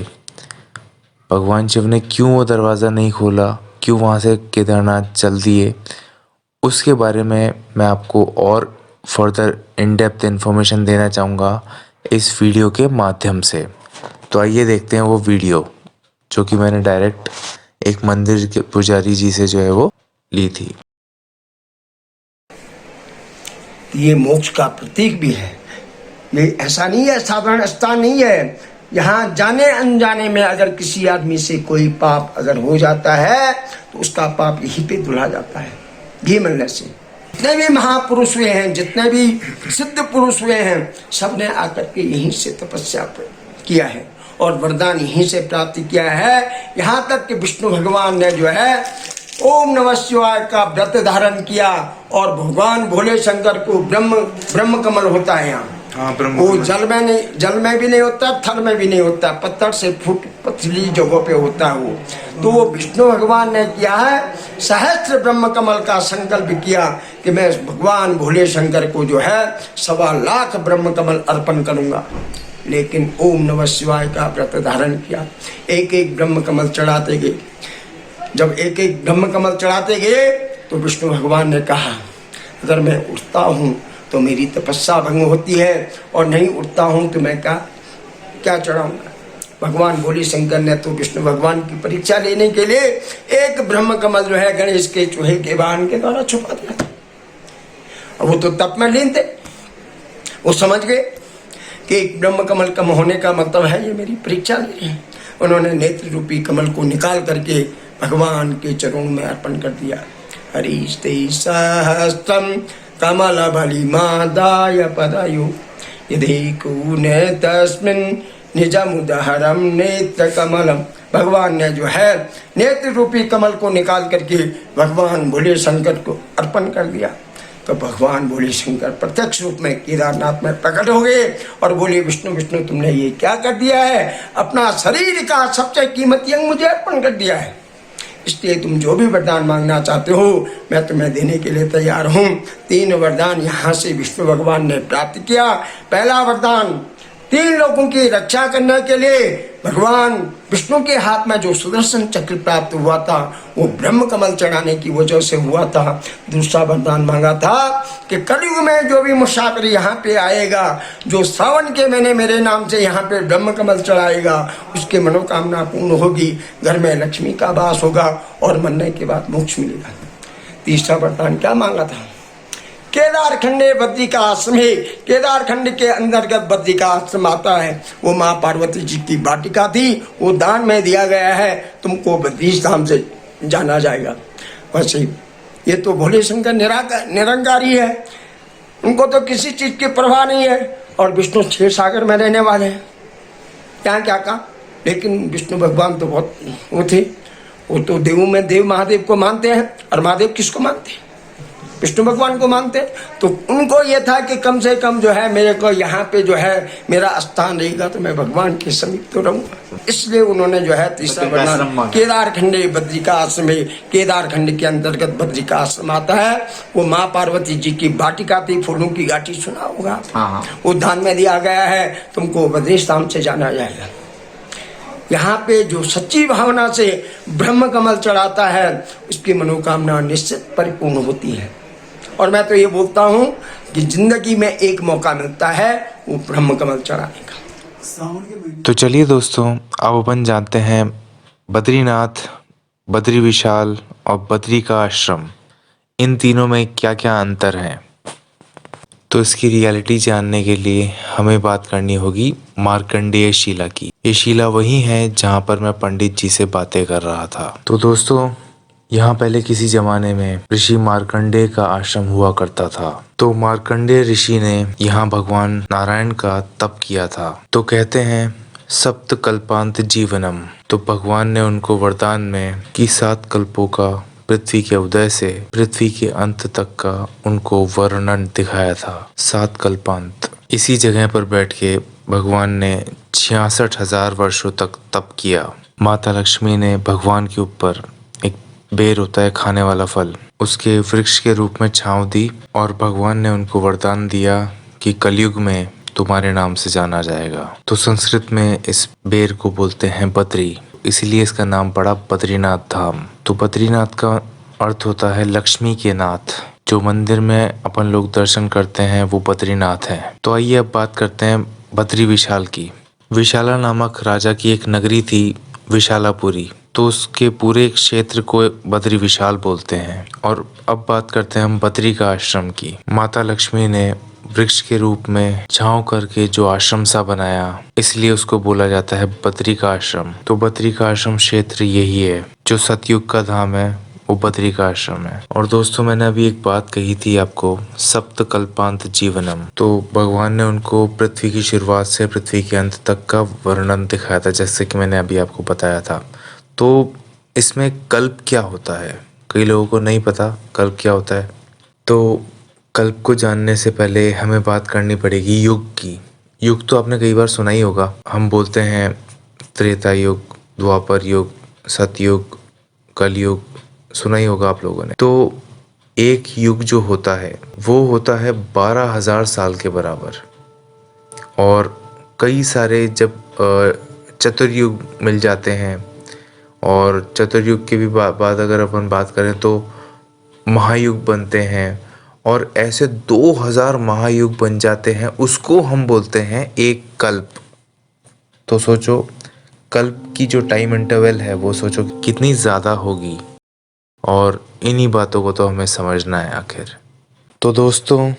भगवान शिव ने क्यों वो दरवाज़ा नहीं खोला, क्यों वहाँ से केदारनाथ चल दिए, उसके बारे में मैं आपको और फर्दर इन डेप्थ इन्फॉर्मेशन देना चाहूँगा इस वीडियो के माध्यम से। तो आइए देखते हैं वो वीडियो जो कि मैंने डायरेक्ट एक मंदिर के पुजारी जी से जो है वो ली थी। ये मोक्ष का प्रतीक भी है। ये ऐसा नहीं है, साधारण स्थान नहीं है। यहाँ जाने अनजाने में अगर किसी आदमी से कोई पाप अगर हो जाता है तो उसका पाप यहीं पे धुला जाता है, घी मिलने से। जितने भी महापुरुष हुए हैं, जितने भी सिद्ध पुरुष हुए हैं, सबने आकर के यहीं से तपस्या किया है और वरदान यहीं से प्राप्त किया है। यहाँ तक कि विष्णु भगवान ने जो है ओम नमः शिवाय का व्रत धारण किया और भगवान भोले शंकर को ब्रह्म कमल होता है यहाँ। वो जल में भी नहीं होता, थल में भी नहीं होता, पत्थर से फुट पतली जगहों पे होता है वो। तो वो विष्णु भगवान ने किया है, सहस्त्र ब्रह्म कमल का संकल्प किया कि मैं भगवान भोले शंकर को जो है 1.25 लाख ब्रह्म कमल अर्पण करूंगा। लेकिन ओम नमः शिवाय का व्रत धारण किया, एक एक ब्रह्म कमल चढ़ाते गए। जब एक एक ब्रह्म कमल चढ़ाते गए तो विष्णु भगवान ने कहा, अगर मैं उठता हूँ तो मेरी तपस्या भंग होती है और नहीं उठता हूँ तो मैं क्या चढ़ाऊंगा। भगवान भोले शंकर ने तो विष्णु भगवान की परीक्षा लेने के लिए एक ब्रह्म कमल जो है गणेश के चूहे के वाहन के द्वारा छुपा दिया था। और वो तो तप में लीन थे, वो समझ गए कि एक ब्रह्म कमल कम होने का मतलब है ये मेरी परीक्षा ले रहे हैं। उन्होंने नेत्र रूपी कमल को निकाल करके भगवान के चरणों में अर्पण कर दिया। हरिस्ते सहस्त्रम कमल बलिमादाय पदयो यदेकून तस्मिन् निजमुदहरम नेत्र कमलम। भगवान ने जो है नेत्र रूपी कमल को निकाल करके भगवान भोले शंकर को अर्पण कर दिया। तो भगवान बोले शंकर प्रत्यक्ष रूप में केदारनाथ में प्रकट हो गए और बोले विष्णु विष्णु तुमने ये क्या कर दिया है, अपना शरीर का सबसे कीमती अंग मुझे अर्पण कर दिया है, इसलिए तुम जो भी वरदान मांगना चाहते हो मैं तुम्हें देने के लिए तैयार हूँ। 3 वरदान यहाँ से विष्णु भगवान ने प्राप्त किया। पहला वरदान 3 लोगों की रक्षा करने के लिए भगवान विष्णु के हाथ में जो सुदर्शन चक्र प्राप्त हुआ था वो ब्रह्म कमल चढ़ाने की वजह से हुआ था। दूसरा वरदान मांगा था कि कलयुग में जो भी मुसाफिर यहाँ पे आएगा, जो सावन के महीने मेरे नाम से यहाँ पे ब्रह्म कमल चढ़ाएगा, उसकी मनोकामना पूर्ण होगी, घर में लक्ष्मी का वास होगा और मरने के बाद मोक्ष मिलेगा। तीसरा वरदान क्या मांगा था, केदार खंडे बद्री का आश्रम है, केदार खंड के अंतर्गत बद्री का आश्रम आता है, वो माँ पार्वती जी की वाटिका थी, वो दान में दिया गया है, तुमको बद्री धाम से जाना जाएगा। वैसे ये तो भोले शंकर निरंकारी है, उनको तो किसी चीज की परवाह नहीं है, और विष्णु क्षीर सागर में रहने वाले हैं, क्या क्या कहा। लेकिन विष्णु भगवान तो बहुत वो थे, वो तो देवों में देव महादेव को मानते हैं, और महादेव किसको मानते हैं, विष्णु भगवान को मानते। तो उनको ये था कि कम से कम जो है मेरे को यहाँ पे जो है मेरा स्थान रहेगा तो मैं भगवान के समीप तो रहूंगा, इसलिए उन्होंने जो है तीसरा वरदान केदार खंडे बद्री का आश्रम है, केदार खंड के अंतर्गत बद्री का आश्रम आता है, वो माँ पार्वती जी की वाटिका थी, फूलों की घाटी सुना होगा, वो दान में दिया गया है, तुमको बद्री धाम से जाना जाएगा। यहाँ पे जो सच्ची भावना से ब्रह्म कमल चढ़ाता है उसकी मनोकामना निश्चित परिपूर्ण होती है। और मैं तो ये बोलता हूँ कि जिंदगी में एक मौका मिलता है वो ब्रह्म कमल चढ़ाने का। तो चलिए दोस्तों, अब अपन जानते हैं बद्रीनाथ, बद्री विशाल और बद्री का आश्रम, इन तीनों में क्या क्या अंतर हैं। तो इसकी रियलिटी जानने के लिए हमें बात करनी होगी मार्कंडेय शिला की। ये शिला वही है जहाँ पर मैं पंडित जी से बातें कर रहा था। तो दोस्तों, यहाँ पहले किसी जमाने में ऋषि मार्कंडेय का आश्रम हुआ करता था। तो मार्कंडेय ऋषि ने यहाँ भगवान नारायण का तप किया था। तो कहते हैं सप्त कल्पांत जीवनम, तो भगवान ने उनको वरदान में कि 7 कल्पों का पृथ्वी के उदय से पृथ्वी के अंत तक का उनको वर्णन दिखाया था। 7 कल्पांत। इसी जगह पर बैठ के भगवान ने 66,000 वर्षों तक तप किया। माता लक्ष्मी ने भगवान के ऊपर एक बेर होता है खाने वाला फल, उसके वृक्ष के रूप में छांव दी और भगवान ने उनको वरदान दिया कि कलयुग में तुम्हारे नाम से जाना जाएगा। तो संस्कृत में इस बेर को बोलते हैं बद्री, इसीलिए इसका नाम पड़ा बद्रीनाथ धाम। तो बद्रीनाथ का अर्थ होता है लक्ष्मी के नाथ। जो मंदिर में अपन लोग दर्शन करते हैं वो बद्रीनाथ है। तो आइए अब बात करते हैं बद्री विशाल की। विशाला नामक राजा की एक नगरी थी विशालापुरी, तो उसके पूरे क्षेत्र को बद्री विशाल बोलते हैं। और अब बात करते हैं हम बद्री का आश्रम की। माता लक्ष्मी ने वृक्ष के रूप में छांव करके जो आश्रम सा बनाया, इसलिए उसको बोला जाता है बद्री का आश्रम। तो बद्री का आश्रम क्षेत्र यही है। जो सतयुग का धाम है वो बद्री का आश्रम है। और दोस्तों, मैंने अभी एक बात कही थी आपको, सप्त कल्पांत जीवनम। तो भगवान ने उनको पृथ्वी की शुरुआत से पृथ्वी के अंत तक का वर्णन दिखाया था, जैसे कि मैंने अभी आपको बताया था। तो इसमें कल्प क्या होता है, कई लोगों को नहीं पता कल्प क्या होता है। तो कल्प को जानने से पहले हमें बात करनी पड़ेगी युग की। युग तो आपने कई बार सुना ही होगा। हम बोलते हैं त्रेता युग, द्वापर युग, सतयुग, कलयुग, सुना ही होगा आप लोगों ने। तो एक युग जो होता है वो होता है 12,000 साल के बराबर। और कई सारे जब चतुर्युग मिल जाते हैं, और चतुर्युग की भी बाद अगर अपन बात करें तो महायुग बनते हैं, और ऐसे 2000 महायुग बन जाते हैं, उसको हम बोलते हैं एक कल्प। तो सोचो कल्प की जो टाइम इंटरवल है वो सोचो कितनी ज़्यादा होगी, और इन्हीं बातों को तो हमें समझना है आखिर। तो दोस्तों,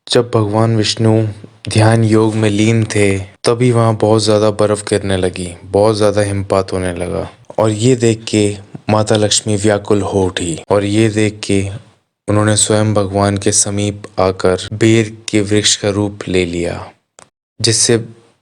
जब भगवान विष्णु ध्यान योग में लीन थे तभी वहाँ बहुत ज़्यादा बर्फ़ गिरने लगी, बहुत ज़्यादा हिमपात होने लगा। और ये देख के माता लक्ष्मी व्याकुल हो उठी, और ये देख के उन्होंने स्वयं भगवान के समीप आकर बेर के वृक्ष का रूप ले लिया, जिससे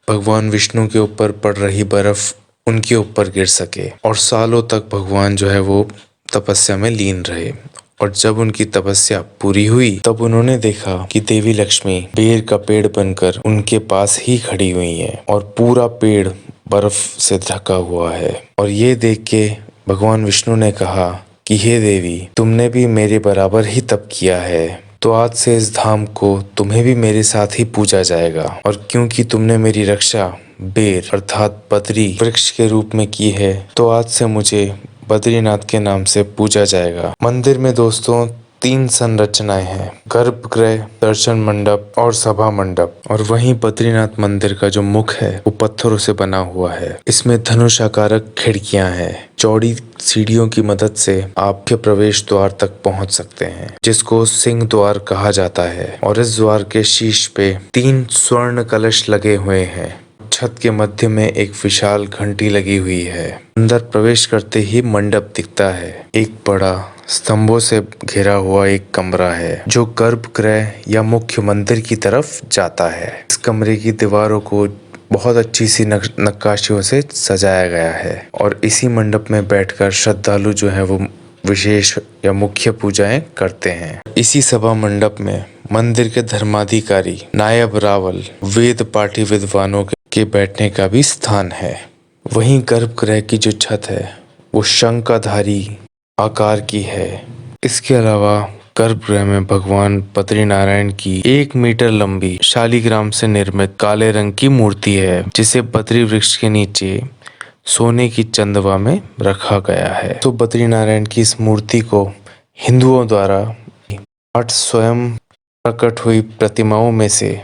भगवान विष्णु के ऊपर पड़ रही बर्फ़ उनके ऊपर गिर सके। और सालों तक भगवान जो है वो तपस्या में लीन रहे। और जब उनकी तपस्या पूरी हुई तब उन्होंने देखा कि देवी लक्ष्मी बेर का पेड़ बनकर उनके पास ही खड़ी हुई है और पूरा पेड़ बर्फ से ढका हुआ है। और ये देख के भगवान विष्णु ने कहा कि हे देवी, तुमने भी मेरे बराबर ही तप किया है, तो आज से इस धाम को तुम्हें भी मेरे साथ ही पूजा जाएगा। और क्योंकि तुमने मेरी रक्षा बेर अर्थात बद्री वृक्ष के रूप में की है, तो आज से मुझे बद्रीनाथ के नाम से पूजा जाएगा। मंदिर में दोस्तों 3 संरचनाएं हैं, गर्भगृह, दर्शन मंडप और सभा मंडप। और वहीं बद्रीनाथ मंदिर का जो मुख है वो पत्थरों से बना हुआ है। इसमें धनुषाकारक खिड़कियां हैं। चौड़ी सीढ़ियों की मदद से आप के प्रवेश द्वार तक पहुंच सकते हैं, जिसको सिंह द्वार कहा जाता है। और इस द्वार के शीर्ष पे 3 स्वर्ण कलश लगे हुए हैं। छत के मध्य में एक विशाल घंटी लगी हुई है। अंदर प्रवेश करते ही मंडप दिखता है। एक बड़ा स्तंभों से घिरा हुआ एक कमरा है जो गर्भगृह या मुख्य मंदिर की तरफ जाता है। इस कमरे की दीवारों को बहुत अच्छी सी नक्काशियों से सजाया गया है और इसी मंडप में बैठकर श्रद्धालु जो है वो विशेष या मुख्य पूजाएं करते हैं। इसी सभा मंडप में मंदिर के धर्माधिकारी नायब रावल वेद पाठी विद्वानों के बैठने का भी स्थान है। वहीं गर्भगृह की जो छत है वो शंखाधारी आकार की है। इसके अलावा गर्भगृह में भगवान बद्रीनारायण की 1 मीटर लंबी शालिग्राम से निर्मित काले रंग की मूर्ति है, जिसे बद्री वृक्ष के नीचे सोने की चंदवा में रखा गया है। तो बद्रीनारायण की इस मूर्ति को हिंदुओं द्वारा 8 स्वयं प्रकट हुई प्रतिमाओं में से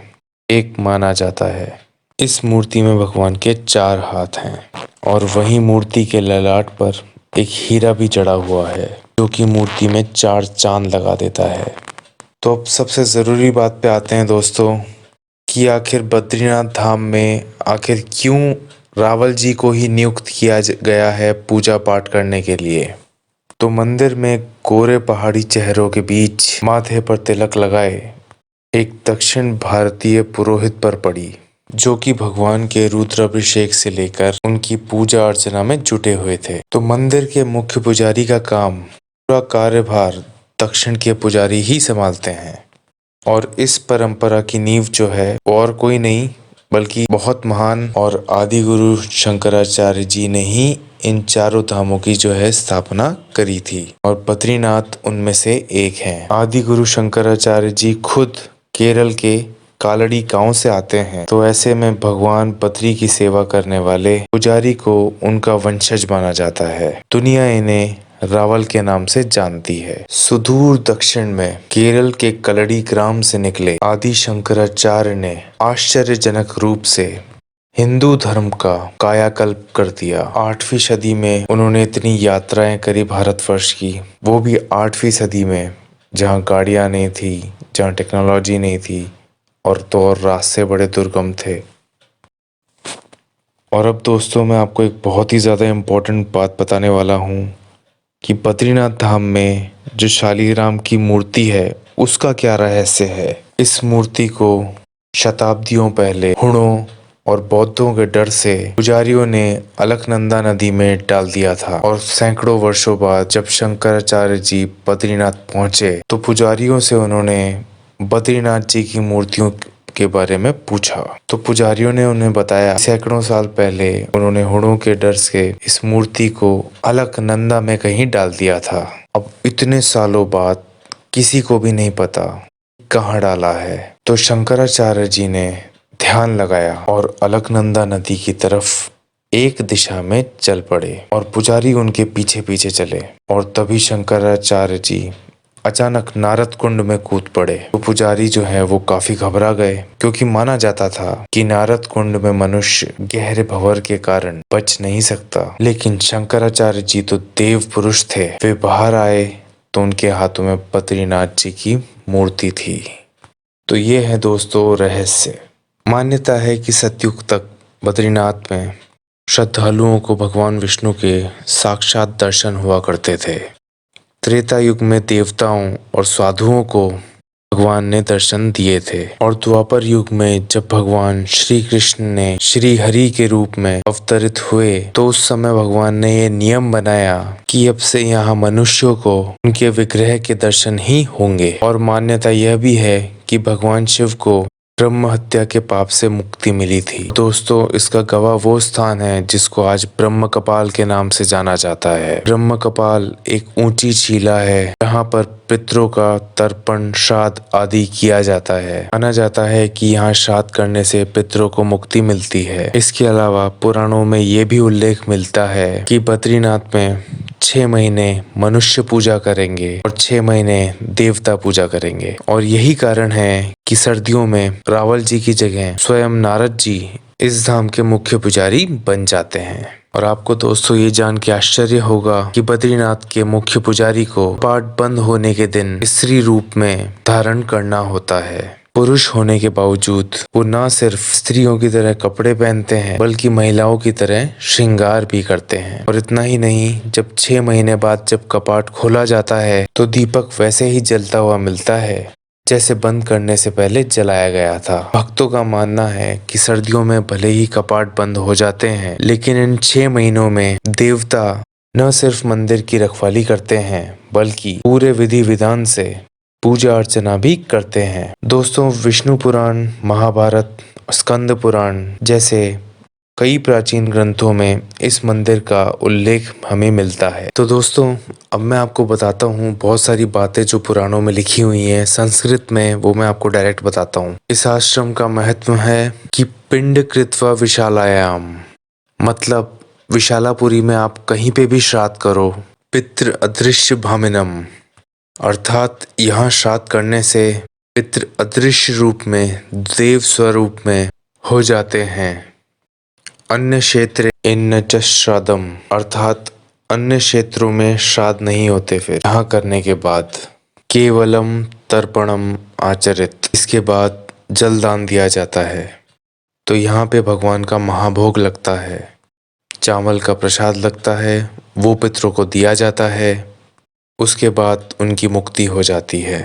एक माना जाता है। इस मूर्ति में भगवान के 4 हाथ हैं और वहीं मूर्ति के ललाट पर एक हीरा भी जड़ा हुआ है, जो कि मूर्ति में 4 चांद लगा देता है। तो अब सबसे ज़रूरी बात पे आते हैं दोस्तों कि आखिर बद्रीनाथ धाम में आखिर क्यों रावल जी को ही नियुक्त किया गया है पूजा पाठ करने के लिए। तो मंदिर में गोरे पहाड़ी चेहरों के बीच माथे पर तिलक लगाए एक दक्षिण भारतीय पुरोहित पर पड़ी, जो कि भगवान के रुद्राभिषेक से लेकर उनकी पूजा अर्चना में जुटे हुए थे। तो मंदिर के मुख्य पुजारी का काम, पूरा कार्यभार दक्षिण के पुजारी ही संभालते हैं। और इस परंपरा की नींव जो है और कोई नहीं बल्कि बहुत महान और आदि गुरु शंकराचार्य जी ने ही इन 4 धामों की जो है स्थापना करी थी और बद्रीनाथ उनमें से एक है। आदि गुरु शंकराचार्य जी खुद केरल के कालड़ी गांव से आते हैं, तो ऐसे में भगवान बद्री की सेवा करने वाले पुजारी को उनका वंशज माना जाता है। दुनिया इन्हें रावल के नाम से जानती है। सुदूर दक्षिण में केरल के कलड़ी ग्राम से निकले आदि शंकराचार्य ने आश्चर्यजनक रूप से हिंदू धर्म का कायाकल्प कर दिया। 8वीं सदी में उन्होंने इतनी यात्राएं करी भारतवर्ष की, वो भी 8वीं सदी में, जहाँ गाड़ियां नहीं थी, जहाँ टेक्नोलॉजी नहीं थी और तो और रास्ते बड़े दुर्गम थे। और अब दोस्तों मैं आपको एक बहुत ही ज़्यादा इम्पोर्टेंट बात बताने वाला हूँ कि बद्रीनाथ धाम में जो शालिग्राम की मूर्ति है उसका क्या रहस्य है। इस मूर्ति को शताब्दियों पहले हुणों और बौद्धों के डर से पुजारियों ने अलकनंदा नदी में डाल दिया था और सैकड़ों वर्षों बाद जब शंकराचार्य जी बद्रीनाथ पहुंचे तो पुजारियों से उन्होंने बद्रीनाथ जी की मूर्तियों के बारे में पूछा। तो पुजारियों ने उन्हें बताया सैकड़ों साल पहले उन्होंने हुणों के डर से इस मूर्ति को अलकनंदा में कहीं डाल दिया था। अब इतने सालों बाद किसी को भी नहीं पता कहाँ डाला है। तो शंकराचार्य जी ने ध्यान लगाया और अलकनंदा नदी की तरफ एक दिशा में चल पड़े और पुजारी उनके पीछे पीछे चले। और तभी शंकराचार्य जी अचानक नारद कुंड में कूद पड़े। तो पुजारी जो है वो काफी घबरा गए, क्योंकि माना जाता था कि नारद कुंड में मनुष्य गहरे भंवर के कारण बच नहीं सकता। लेकिन शंकराचार्य जी तो देव पुरुष थे, वे बाहर आए तो उनके हाथों में बद्रीनाथ जी की मूर्ति थी। तो ये है दोस्तों रहस्य। मान्यता है कि सतयुग तक बद्रीनाथ में श्रद्धालुओं को भगवान विष्णु के साक्षात दर्शन हुआ करते थे। त्रेता युग में देवताओं और साधुओं को भगवान ने दर्शन दिए थे। और द्वापर युग में जब भगवान श्री कृष्ण ने श्री हरि के रूप में अवतरित हुए तो उस समय भगवान ने ये नियम बनाया कि अब से यहाँ मनुष्यों को उनके विग्रह के दर्शन ही होंगे। और मान्यता यह भी है कि भगवान शिव को ब्रह्म हत्या के पाप से मुक्ति मिली थी। दोस्तों, इसका गवाह वो स्थान है जिसको आज ब्रह्म कपाल के नाम से जाना जाता है। ब्रह्म कपाल एक ऊंची शिला है जहाँ पर पितरों का तर्पण, श्राद्ध आदि किया जाता है। माना जाता है कि यहाँ श्राद्ध करने से पितरों को मुक्ति मिलती है। इसके अलावा पुराणों में ये भी उल्लेख मिलता है कि बद्रीनाथ में 6 महीने मनुष्य पूजा करेंगे और 6 महीने देवता पूजा करेंगे। और यही कारण है कि सर्दियों में रावल जी की जगह स्वयं नारद जी इस धाम के मुख्य पुजारी बन जाते हैं। और आपको दोस्तों ये जान के आश्चर्य होगा कि बद्रीनाथ के मुख्य पुजारी को कपाट बंद होने के दिन स्त्री रूप में धारण करना होता है। पुरुष होने के बावजूद वो न सिर्फ स्त्रियों की तरह कपड़े पहनते हैं बल्कि महिलाओं की तरह श्रृंगार भी करते हैं। और इतना ही नहीं, जब 6 महीने बाद जब कपाट खोला जाता है तो दीपक वैसे ही जलता हुआ मिलता है जैसे बंद करने से पहले जलाया गया था। भक्तों का मानना है कि सर्दियों में भले ही कपाट बंद हो जाते हैं लेकिन इन 6 महीनों में देवता न सिर्फ मंदिर की रखवाली करते हैं बल्कि पूरे विधि विधान से पूजा अर्चना भी करते हैं। दोस्तों, विष्णु पुराण, महाभारत, स्कंद पुराण जैसे कई प्राचीन ग्रंथों में इस मंदिर का उल्लेख हमें मिलता है। तो दोस्तों, अब मैं आपको बताता हूँ बहुत सारी बातें जो पुराणों में लिखी हुई हैं संस्कृत में, वो मैं आपको डायरेक्ट बताता हूँ। इस आश्रम का महत्व है कि पिंड कृत्वा विशालायाम, मतलब विशालापुरी में आप कहीं पे भी श्राद्ध करो। पितृ अदृश्य भामिनम, अर्थात यहाँ श्राद्ध करने से पितृ अदृश्य रूप में देव स्वरूप में हो जाते हैं। अन्य क्षेत्र इन च श्राद्धम, अर्थात अन्य क्षेत्रों में श्राद्ध नहीं होते। फिर यहाँ करने के बाद केवलम तर्पणम आचरित, इसके बाद जलदान दिया जाता है। तो यहाँ पे भगवान का महाभोग लगता है, चावल का प्रसाद लगता है, वो पितरों को दिया जाता है, उसके बाद उनकी मुक्ति हो जाती है।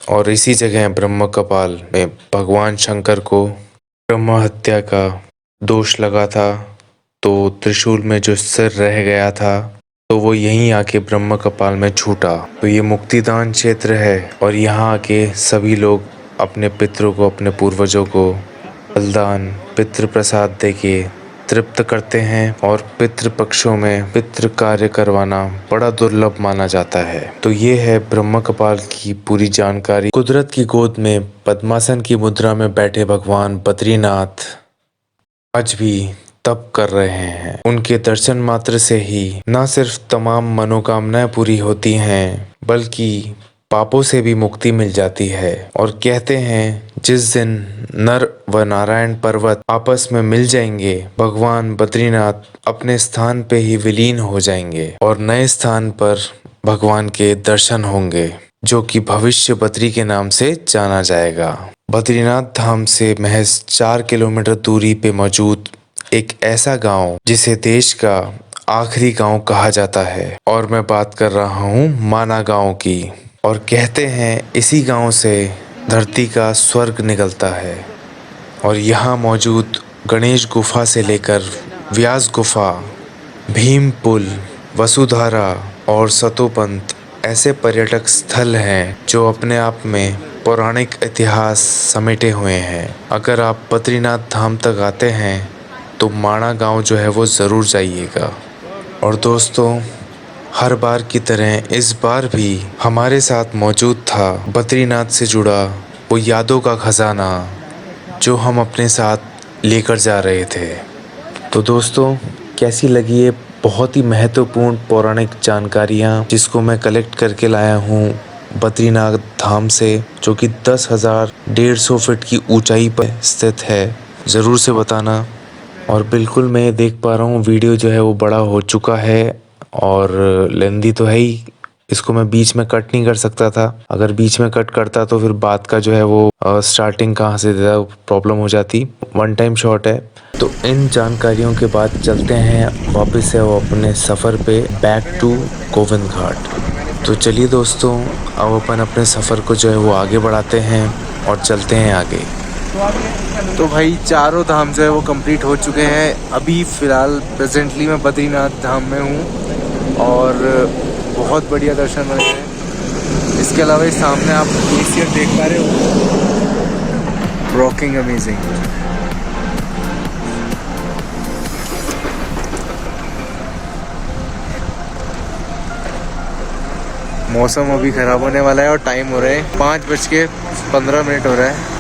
और इसी जगह ब्रह्म कपाल में भगवान शंकर को ब्रह्म हत्या का दोष लगा था तो त्रिशूल में जो सिर रह गया था तो वो यहीं आके ब्रह्म कपाल में छूटा। तो ये मुक्तिदान क्षेत्र है और यहाँ आके सभी लोग अपने पितरों को, अपने पूर्वजों को बलिदान, पितृ प्रसाद देके तृप्त करते हैं। और पितृ पक्षों में पितृ कार्य करवाना बड़ा दुर्लभ माना जाता है। तो ये है ब्रह्म कपाल की पूरी जानकारी। कुदरत की गोद में पद्मासन की मुद्रा में बैठे भगवान बद्रीनाथ आज भी तप कर रहे हैं। उनके दर्शन मात्र से ही न सिर्फ तमाम मनोकामनाएं पूरी होती हैं बल्कि पापों से भी मुक्ति मिल जाती है। और कहते हैं जिस दिन नर व नारायण पर्वत आपस में मिल जाएंगे, भगवान बद्रीनाथ अपने स्थान पे ही विलीन हो जाएंगे और नए स्थान पर भगवान के दर्शन होंगे जो कि भविष्य बद्री के नाम से जाना जाएगा। बद्रीनाथ धाम से महज 4 किलोमीटर दूरी पे मौजूद एक ऐसा गांव जिसे देश का आखिरी गांव कहा जाता है, और मैं बात कर रहा हूँ माना गांव की। और कहते हैं इसी गांव से धरती का स्वर्ग निकलता है। और यहाँ मौजूद गणेश गुफा से लेकर व्यास गुफा, भीम पुल, वसुधारा और सतोपंत ऐसे पर्यटक स्थल हैं जो अपने आप में पौराणिक इतिहास समेटे हुए हैं। अगर आप बद्रीनाथ धाम तक आते हैं तो माणा गांव जो है वो ज़रूर जाइएगा। और दोस्तों, हर बार की तरह इस बार भी हमारे साथ मौजूद था बद्रीनाथ से जुड़ा वो यादों का खजाना जो हम अपने साथ लेकर जा रहे थे। तो दोस्तों, कैसी लगी ये बहुत ही महत्वपूर्ण पौराणिक जानकारियाँ जिसको मैं कलेक्ट करके लाया हूँ बद्रीनाथ धाम से, जो कि 10,150 फीट की ऊंचाई पर स्थित है। ज़रूर से बताना। और बिल्कुल मैं देख पा रहा हूँ वीडियो जो है वो बड़ा हो चुका है और लेंदी तो है ही, इसको मैं बीच में कट नहीं कर सकता था। अगर बीच में कट करता तो फिर बात का जो है वो स्टार्टिंग कहाँ से देता प्रॉब्लम हो जाती। वन टाइम शॉट है। तो इन जानकारियों के बाद चलते हैं वापस से वो अपने सफ़र पे बैक टू गोविंद घाट। तो चलिए दोस्तों, अब अपन अपने सफ़र को जो है वो आगे बढ़ाते हैं और चलते हैं आगे। तो भाई चारों धाम जो है वो कंप्लीट हो चुके हैं। अभी फ़िलहाल प्रेजेंटली मैं बद्रीनाथ धाम में हूँ और बहुत बढ़िया दर्शन हुए हैं। इसके अलावा इस सामने आप ग्लेशियर देख पा रहे हो, रॉकिंग अमेजिंग। मौसम अभी ख़राब होने वाला है और टाइम हो रहा है 5:15 हो रहा है।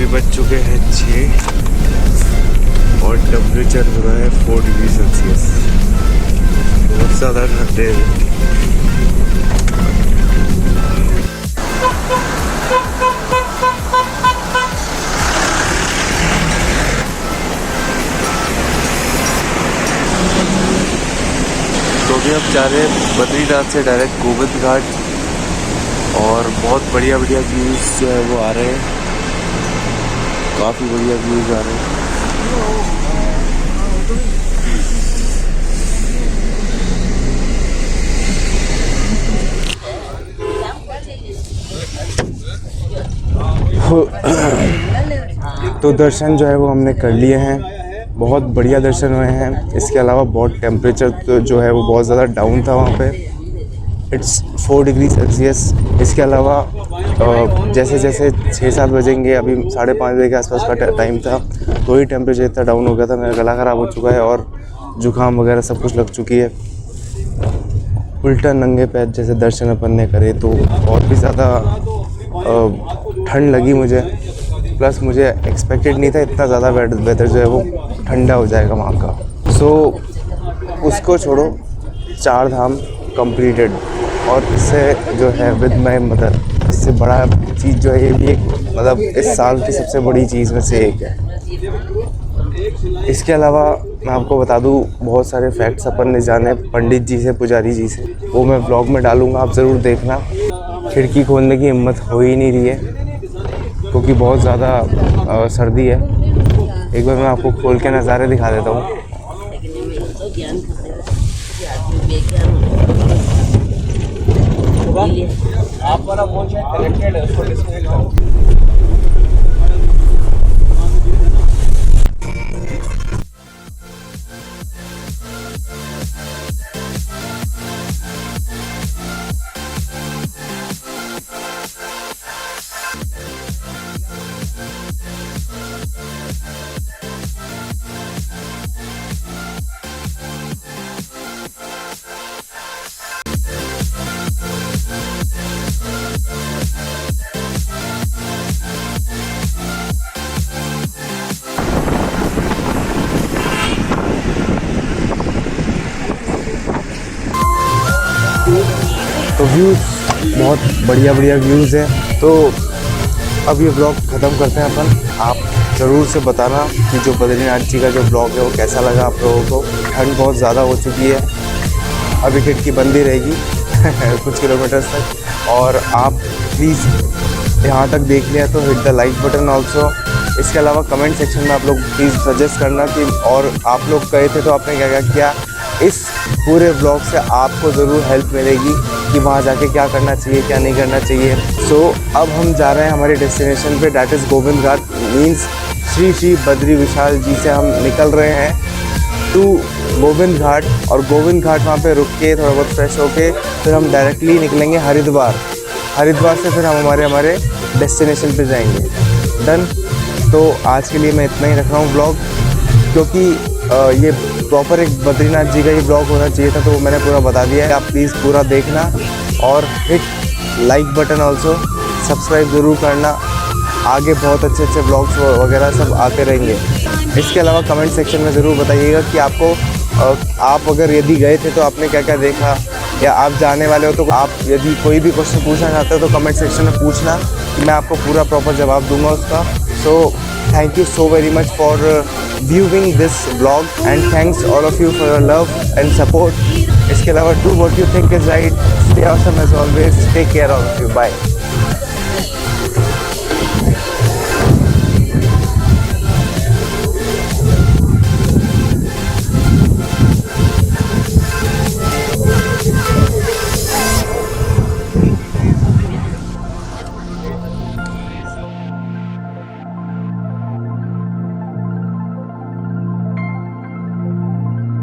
बज चुके हैं 6 और टेम्परेचर हो रहा है 4 डिग्री सेल्सियस। बहुत ज़्यादा ठंडे है। तो अभी हम जा रहे हैं बद्रीनाथ से डायरेक्ट गोविंद घाट और बहुत बढ़िया बढ़िया व्यूज़ जो है वो आ रहे हैं। काफ़ी बढ़िया व्यूज आ रहे हैं। तो दर्शन जो है वो हमने कर लिए हैं, बहुत बढ़िया दर्शन हुए हैं। इसके अलावा बहुत टेम्परेचर तो जो है वो बहुत ज़्यादा डाउन था वहाँ पे, इट्स 4 डिग्री सेल्सियस। इसके अलावा जैसे जैसे 6-7 बजेंगे, अभी 5:30 बजे के आसपास का टाइम था, तो ही टेम्परेचर इतना डाउन हो गया था, मेरा गला ख़राब हो चुका है और जुकाम वगैरह सब कुछ लग चुकी है। उल्टा नंगे पैर जैसे दर्शन अपन ने करे तो और भी ज़्यादा ठंड लगी मुझे, प्लस मुझे एक्सपेक्टेड नहीं था इतना ज़्यादा वेदर जो है वो ठंडा हो जाएगा वहाँ का। सो उसको छोड़ो, 4 धाम कंप्लीटेड और इससे जो है विद माय मदर, इससे बड़ा चीज़ जो है ये भी एक मतलब इस साल की सबसे बड़ी चीज़ में से एक है। इसके अलावा मैं आपको बता दूं, बहुत सारे फैक्ट्स अपन ने जाने पंडित जी से, पुजारी जी से, वो मैं ब्लॉग में डालूंगा, आप ज़रूर देखना। खिड़की खोलने की हिम्मत हो ही नहीं रही है क्योंकि बहुत ज़्यादा सर्दी है। एक बार मैं आपको खोल के नज़ारे दिखा देता हूँ। आप वाला फोन शायद कनेक्टेड है, उसको डिस्कनेक्ट करो। तो व्यूज़ बहुत बढ़िया बढ़िया व्यूज़ हैं। तो अब ये ब्लॉग ख़त्म करते हैं अपन। आप ज़रूर से बताना कि जो बद्रीनाथ जी का जो ब्लॉग है वो कैसा लगा आप लोगों को। ठंड बहुत ज़्यादा हो चुकी है, अभी खिड़की बंद ही रहेगी कुछ किलोमीटर्स तक। और आप प्लीज़ यहाँ तक देख लिया तो hit the like button also. इसके अलावा कमेंट सेक्शन में आप लोग प्लीज़ सजेस्ट करना कि और आप लोग गए थे तो आपने क्या क्या किया। इस पूरे ब्लॉग से आपको ज़रूर हेल्प मिलेगी कि वहाँ जाके क्या करना चाहिए, क्या नहीं करना चाहिए। सो अब हम जा रहे हैं हमारे डेस्टिनेशन पे, that is Govind Ghat, means Shri Shri Badri Vishal ji से हम निकल रहे हैं टू गोविंद घाट। और गोविंद घाट वहाँ पे रुक के थोड़ा बहुत फ्रेश होके फिर हम डायरेक्टली निकलेंगे हरिद्वार। हरिद्वार से फिर हम हमारे डेस्टिनेशन पे जाएंगे। डन। तो आज के लिए मैं इतना ही रख रहा हूँ ब्लॉग, क्योंकि ये प्रॉपर एक बद्रीनाथ जी का ही ब्लॉग होना चाहिए था, तो मैंने पूरा बता दिया है। आप प्लीज़ पूरा देखना और hit like button also, subscribe ज़रूर करना। आगे बहुत अच्छे अच्छे ब्लॉग्स वगैरह सब आते रहेंगे। इसके अलावा कमेंट सेक्शन में ज़रूर बताइएगा कि आपको आप अगर यदि गए थे तो आपने क्या क्या देखा, या आप जाने वाले हो तो आप यदि कोई भी क्वेश्चन पूछना चाहते हो तो कमेंट सेक्शन में पूछना, मैं आपको पूरा प्रॉपर जवाब दूंगा उसका। So thank you so very much for viewing this vlog and thanks all of you for your love and support. इसके अलावा do what you think is right, stay awesome as always, take care all of you, bye.